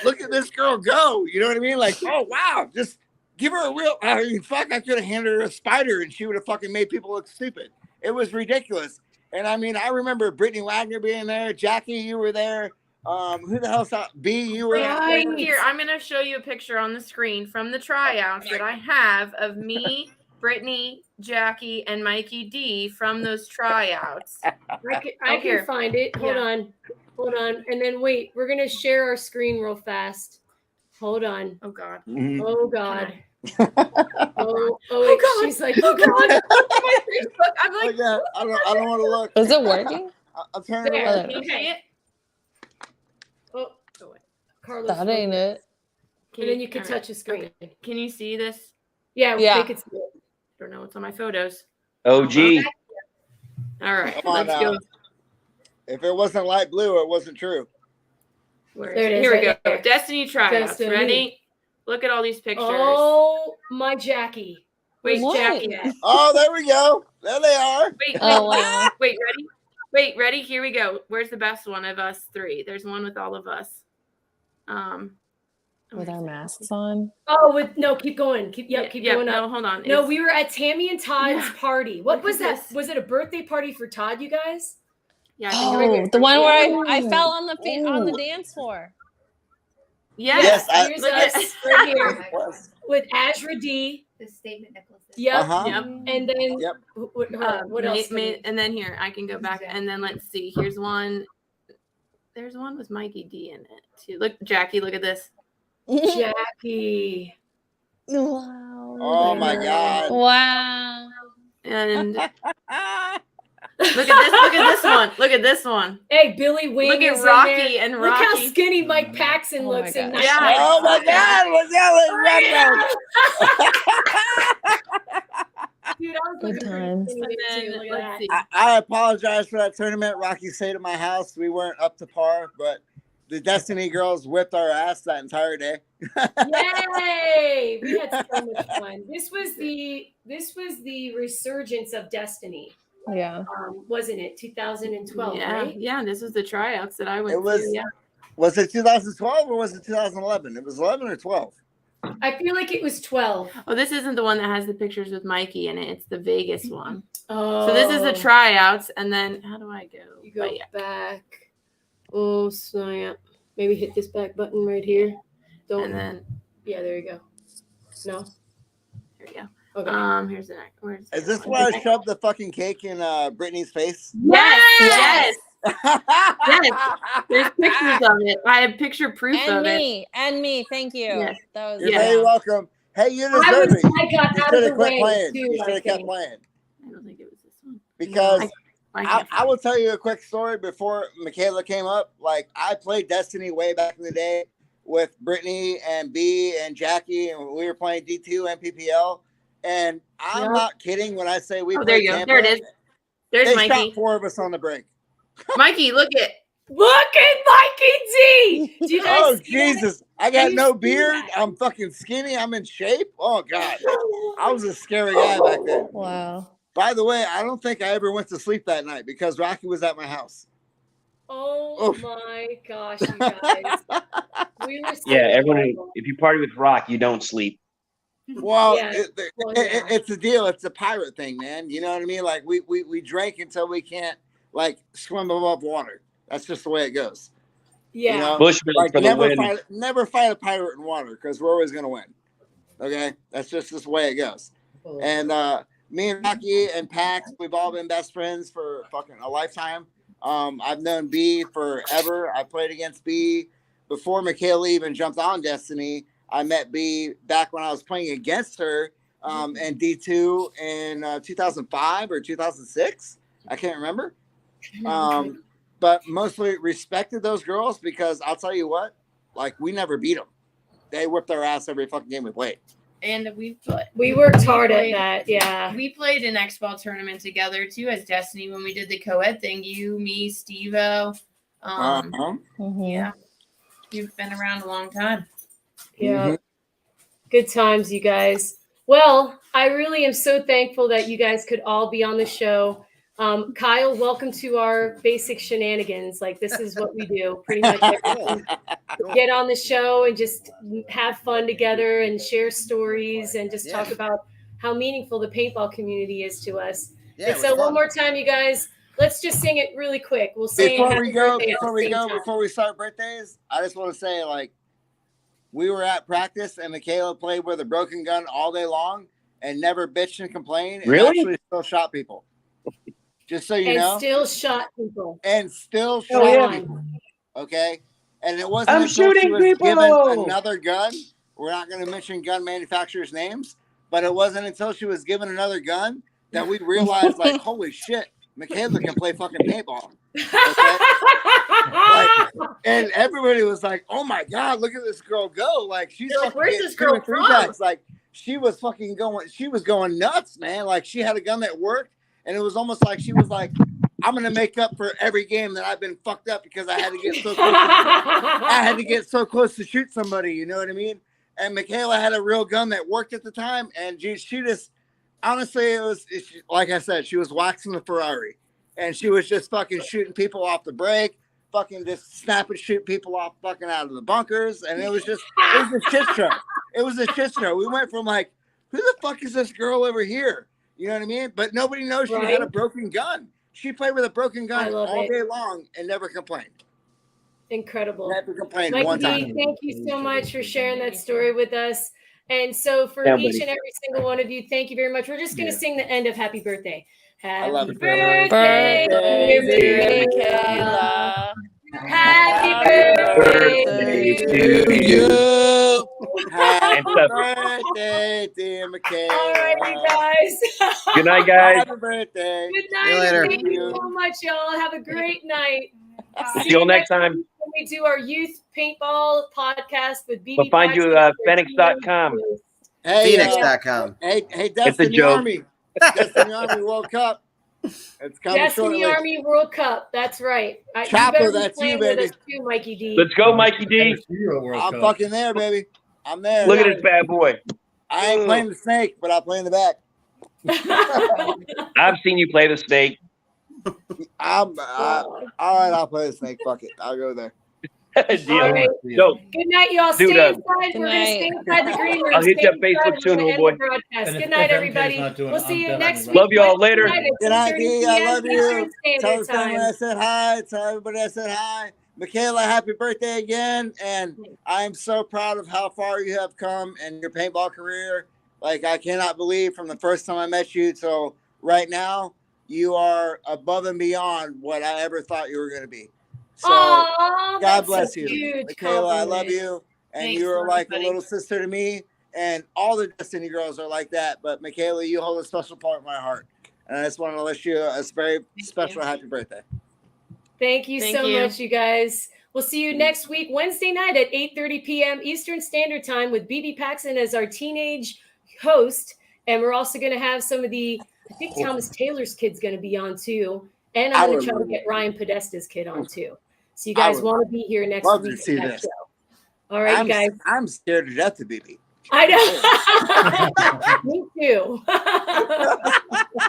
Speaker 13: look at this girl go. You know what I mean? Like, oh, wow, just give her a real, I mean, fuck, I could have handed her a spider and she would have fucking made people look stupid. It was ridiculous. And I mean, I remember Brittany Wagner being there. Jackie, you were there. Who the hell's out? B, you were
Speaker 3: Right
Speaker 13: there.
Speaker 3: here, I'm going to show you a picture on the screen from the tryouts that I have of me, Brittany, Jackie, and Mikey D from those tryouts.
Speaker 1: I can find it. Hold on. And then wait, we're going to share our screen real fast. Hold on.
Speaker 3: Oh, God.
Speaker 1: Oh, God. Oh,
Speaker 3: Oh, God.
Speaker 1: She's like, oh, God.
Speaker 3: I'm like,
Speaker 13: Yeah, I don't want to look.
Speaker 4: Is it working?
Speaker 13: I'll turn it
Speaker 1: There.
Speaker 13: around.
Speaker 3: can you see it?
Speaker 1: Oh, Carlos.
Speaker 4: That ain't it.
Speaker 1: And then you can touch the screen.
Speaker 3: Okay. Can you see this?
Speaker 1: Yeah,
Speaker 4: Yeah.
Speaker 1: they could see it.
Speaker 3: I don't know. It's on my photos.
Speaker 11: OG.
Speaker 3: All right.
Speaker 13: Come on
Speaker 3: Let's
Speaker 13: now.
Speaker 3: go.
Speaker 13: If it wasn't light blue, it wasn't true.
Speaker 1: There it is.
Speaker 3: Here we
Speaker 1: right
Speaker 3: go.
Speaker 1: there.
Speaker 3: Destiny tryouts.
Speaker 1: Destiny.
Speaker 3: Ready? Look at all these pictures.
Speaker 1: Oh, my Jackie.
Speaker 3: Wait,
Speaker 4: What?
Speaker 3: Jackie. Wait,
Speaker 13: Oh, there we go. There they are.
Speaker 3: wait,
Speaker 4: Oh wow.
Speaker 3: wait, ready? Wait, ready? Here we go. Where's the best one of us three? There's one with all of us.
Speaker 4: With our masks on.
Speaker 1: Oh, keep going. Keep going
Speaker 3: No,
Speaker 1: up.
Speaker 3: hold on.
Speaker 1: No,
Speaker 3: It's-
Speaker 1: we were at Tammy and Todd's
Speaker 3: Yeah.
Speaker 1: party. What
Speaker 3: Look
Speaker 1: was
Speaker 3: at
Speaker 1: that?
Speaker 3: this.
Speaker 1: Was it a birthday party for Todd, you guys?
Speaker 3: Yeah, I think
Speaker 4: Oh, the one where I fell on the dance floor.
Speaker 3: yes.
Speaker 1: Here's
Speaker 3: Look
Speaker 1: us
Speaker 3: at-
Speaker 1: right here with Azra D.
Speaker 2: The statement necklaces.
Speaker 1: Yep.
Speaker 13: Uh-huh.
Speaker 3: Yep.
Speaker 1: And then
Speaker 13: Yep.
Speaker 1: what else?
Speaker 3: And then here, I can go back and then let's see. Here's one. There's one with Mikey D in it too. Look, Jackie, look at this.
Speaker 1: Jackie.
Speaker 4: Wow.
Speaker 13: Oh my God.
Speaker 4: Wow.
Speaker 3: And Look at this one. Look at this one.
Speaker 1: Hey, Billy Wing.
Speaker 3: Look at
Speaker 1: is in
Speaker 3: Rocky
Speaker 1: there.
Speaker 3: and
Speaker 1: Look how
Speaker 3: Rocky.
Speaker 1: skinny Mike Paxson looks.
Speaker 4: my
Speaker 1: And
Speaker 4: gosh.
Speaker 3: Yeah.
Speaker 13: Oh my God! What's that?
Speaker 1: Dude, I was
Speaker 4: Good
Speaker 1: looking pretty
Speaker 4: times.
Speaker 1: skinny
Speaker 3: And
Speaker 1: there,
Speaker 3: then
Speaker 1: too. Look at
Speaker 3: let's
Speaker 1: that.
Speaker 3: see.
Speaker 13: I apologize for that tournament. Rocky stayed at my house. We weren't up to par, but the Destiny girls whipped our ass that entire day.
Speaker 1: Yay! We had so much fun. This was the resurgence of Destiny,
Speaker 4: Yeah.
Speaker 1: wasn't it? 2012,
Speaker 3: Yeah,
Speaker 1: right?
Speaker 3: yeah. This was the tryouts that I went
Speaker 13: It was.
Speaker 3: to. Yeah.
Speaker 13: Was it 2012 or was it 2011? It was 11 or 12.
Speaker 1: I feel like it was 12.
Speaker 3: Oh, this isn't the one that has the pictures with Mikey in it. It's the Vegas one.
Speaker 1: Oh,
Speaker 3: So this is the tryouts, and then how do I go?
Speaker 1: You go
Speaker 3: Oh, yeah.
Speaker 1: back. Oh snap! Maybe hit this back button right here. Don't.
Speaker 3: And then
Speaker 1: Yeah, there you go. No.
Speaker 3: here we go.
Speaker 1: Okay.
Speaker 3: Here's the next. Where's
Speaker 13: Is this where I shoved the fucking cake in Brittany's face?
Speaker 3: Yes,
Speaker 1: Yes!
Speaker 3: yes. There's pictures of it. I have picture proof of it.
Speaker 4: And me. Thank you.
Speaker 3: Yes.
Speaker 4: That was
Speaker 13: You're
Speaker 3: Yeah.
Speaker 13: very welcome. Hey, you deserve it.
Speaker 1: I got
Speaker 13: You
Speaker 1: out
Speaker 13: should
Speaker 1: of
Speaker 13: have
Speaker 1: the
Speaker 13: quit
Speaker 1: way
Speaker 13: playing.
Speaker 1: too.
Speaker 13: You should
Speaker 1: I
Speaker 13: have kept
Speaker 1: think.
Speaker 13: playing.
Speaker 3: I don't think it was this one.
Speaker 13: Because
Speaker 3: I can't
Speaker 13: I will tell you a quick story before Mikaela came up. Like, I played Destiny way back in the day with Brittany and B and Jackie, and we were playing D2 and PPL. And I'm
Speaker 1: Yep.
Speaker 13: not kidding when I say we
Speaker 3: Oh,
Speaker 13: played
Speaker 3: there you go. There it
Speaker 13: Tampa.
Speaker 3: is. There's
Speaker 13: They
Speaker 3: Mikey.
Speaker 13: shot 4 of us on the break.
Speaker 3: Mikey, look at.
Speaker 1: Look at Mikey D. Do you guys
Speaker 13: Oh,
Speaker 1: see that?
Speaker 13: Jesus. I got
Speaker 1: you
Speaker 13: no
Speaker 1: see
Speaker 13: beard.
Speaker 1: that?
Speaker 13: I'm fucking skinny. I'm in shape. Oh, God. I was a scary guy back then.
Speaker 4: wow.
Speaker 13: By the way, I don't think I ever went to sleep that night because Rocky was at my house.
Speaker 1: Oh
Speaker 13: Oof.
Speaker 1: my gosh, you guys. We were so
Speaker 11: Yeah, everyone.
Speaker 1: horrible.
Speaker 11: If you party with Rock, you don't sleep.
Speaker 13: Well,
Speaker 1: Yeah.
Speaker 13: it's a deal. It's a pirate thing, man. You know what I mean? Like we drank until we can't like swim above water. That's just the way it goes.
Speaker 1: Yeah.
Speaker 13: You know?
Speaker 11: Bushman
Speaker 13: Like
Speaker 11: for the win.
Speaker 13: never fight a pirate in water because we're always gonna win. Okay, that's just the way it goes. And me and Rocky and Pax, we've all been best friends for fucking a lifetime. I've known B forever. I played against B before Mikaela even jumped on Destiny. I met B back when I was playing against her in D2 in 2005 or 2006. I can't remember. But mostly respected those girls because I'll tell you what, like we never beat them. They whipped our ass every fucking game we played.
Speaker 3: And
Speaker 1: We worked hard
Speaker 3: played-
Speaker 1: at that. Yeah.
Speaker 3: We played an X-Ball tournament together too as Destiny when we did the co-ed thing. You, me, Steve-O. Yeah. You've been around a long time.
Speaker 1: Yeah.
Speaker 13: Mhm.
Speaker 1: Good times, you guys. Well, I really am so thankful that you guys could all be on the show. Kyle, welcome to our basic shenanigans. Like, this is what we do pretty much everything. Get on the show and just have fun together and share stories and just talk about how meaningful the paintball community is to us.
Speaker 5: Yeah,
Speaker 1: And
Speaker 5: it was
Speaker 1: so one
Speaker 5: fun.
Speaker 1: more time, you guys, let's just sing it really quick. We'll sing
Speaker 13: Before
Speaker 1: happy
Speaker 13: we go,
Speaker 1: birthday at the same time.
Speaker 13: before we start birthdays, I just want to say, like, we were at practice and Mikaela played with a broken gun all day long and never bitched and complained. And
Speaker 11: Really?
Speaker 13: actually still shot people. Just so you
Speaker 1: And
Speaker 13: know.
Speaker 1: still shot people.
Speaker 13: And still
Speaker 1: Go
Speaker 13: shot
Speaker 1: on.
Speaker 13: people. Okay. And it wasn't
Speaker 11: I'm
Speaker 13: until she
Speaker 11: shooting
Speaker 13: was
Speaker 11: people!
Speaker 13: given another gun. We're not going to mention gun manufacturers' names, but it wasn't until she was given another gun that we realized, like, holy shit, Mikaela can play fucking paintball. Okay? And everybody was like, "Oh my god, look at this girl go! Like she's
Speaker 3: They're like,
Speaker 13: fucking
Speaker 3: where's
Speaker 13: getting
Speaker 3: this girl
Speaker 13: 2 and 3
Speaker 3: from?
Speaker 13: packs. Like she was fucking going. She was going nuts, man. Like she had a gun that worked, and it was almost like she was like, "I'm gonna make up for every game that I've been fucked up because I had to get so close. I had to get so close to shoot somebody. You know what I mean?" And Mikaela had a real gun that worked at the time, and she just honestly, like I said, she was waxing the Ferrari, and she was just fucking shooting people off the break. Fucking just snap and shoot people off fucking out of the bunkers. And it was a shit show. It was a shit show. We went from like, who the fuck is this girl over here? You know what I mean? But nobody knows she had a broken gun. She played with a broken gun all day long and never complained.
Speaker 1: Incredible.
Speaker 13: Never complained
Speaker 1: Mike
Speaker 13: one
Speaker 1: D,
Speaker 13: time.
Speaker 1: thank you so much for sharing that story with us. And so for
Speaker 11: Yeah,
Speaker 1: each
Speaker 11: buddy.
Speaker 1: and every single one of you, thank you very much. We're just going to sing the end of Happy Birthday. Happy
Speaker 13: love it.
Speaker 1: birthday, dear Mikaela. Happy birthday to you.
Speaker 13: Happy
Speaker 11: stuff.
Speaker 13: birthday, dear Mikaela.
Speaker 1: All right, you guys.
Speaker 11: Good night, guys.
Speaker 13: Happy birthday.
Speaker 1: Good
Speaker 5: See you
Speaker 1: night.
Speaker 5: later.
Speaker 1: Thank you so much, y'all. Have a great night.
Speaker 11: See you next time.
Speaker 1: week when we do our youth paintball podcast with BB.
Speaker 11: We'll find you Phoenix.com.
Speaker 13: Hey,
Speaker 5: Phoenix.com.
Speaker 13: hey,
Speaker 11: It's a
Speaker 13: Destiny
Speaker 11: joke.
Speaker 13: Army. Destiny Army World Cup. It's coming
Speaker 1: Destiny
Speaker 13: shortly.
Speaker 1: Army World Cup. That's right.
Speaker 13: Chopper,
Speaker 1: better be
Speaker 13: that's you,
Speaker 1: playing with
Speaker 13: baby.
Speaker 1: us too, Mikey D.
Speaker 11: Let's go, Mikey D.
Speaker 13: I'm fucking there, baby. I'm there.
Speaker 11: Look at this bad boy.
Speaker 13: I ain't playing the snake, but I'll play in the back.
Speaker 11: I've seen you play the snake.
Speaker 13: All right, I'll play the snake. Fuck it. I'll go there.
Speaker 11: Deal.
Speaker 1: All right.
Speaker 11: So,
Speaker 1: Good night, y'all. Stay
Speaker 11: Dude,
Speaker 1: inside.
Speaker 4: Good
Speaker 1: We're going to stay inside the green room.
Speaker 11: I'll hit
Speaker 1: Stay
Speaker 11: you up
Speaker 1: inside.
Speaker 11: Facebook
Speaker 1: We're
Speaker 11: soon,
Speaker 1: gonna
Speaker 11: old
Speaker 1: end
Speaker 11: boy.
Speaker 1: the broadcast.
Speaker 7: And if
Speaker 1: Good night,
Speaker 7: MK's
Speaker 1: everybody.
Speaker 7: not doing it,
Speaker 1: We'll see
Speaker 7: I'm
Speaker 1: you
Speaker 7: definitely
Speaker 1: next
Speaker 7: doing
Speaker 1: week.
Speaker 11: Love y'all. Later.
Speaker 1: Wednesday night at
Speaker 13: Good night,
Speaker 1: 10:30
Speaker 13: D. I
Speaker 1: p.m.
Speaker 13: love you.
Speaker 1: Eastern
Speaker 13: Tell
Speaker 1: Standard
Speaker 13: the family I
Speaker 1: Time.
Speaker 13: said hi. Tell everybody I said hi. Mikaela, happy birthday again. And I'm so proud of how far you have come in your paintball career. Like, I cannot believe from the first time I met you till right now, you are above and beyond what I ever thought you were going to be. So,
Speaker 1: Aw,
Speaker 13: God
Speaker 1: that's
Speaker 13: bless
Speaker 1: a
Speaker 13: you.
Speaker 1: huge
Speaker 13: Mikaela, I love
Speaker 1: compliment.
Speaker 13: you. And
Speaker 3: Thanks,
Speaker 13: you are like a
Speaker 3: everybody.
Speaker 13: little sister to me. And all the Destiny girls are like that. But Mikaela, you hold a special part in my heart. And I just want to wish you a very special happy birthday.
Speaker 1: Thank you
Speaker 3: Thank
Speaker 1: so
Speaker 3: you.
Speaker 1: much, you guys. We'll see you next week, Wednesday night at 8:30 p.m. Eastern Standard Time with BB Paxson as our teenage host. And we're also going to have some of I think Thomas Taylor's kid's going to be on too. And I'm going to try to get Ryan Podesta's kid on too. So you guys want to be here next
Speaker 13: love to
Speaker 1: week
Speaker 13: see
Speaker 1: for that
Speaker 13: this.
Speaker 1: show. All right, guys.
Speaker 13: I'm scared to death of BB.
Speaker 1: I know. Me too.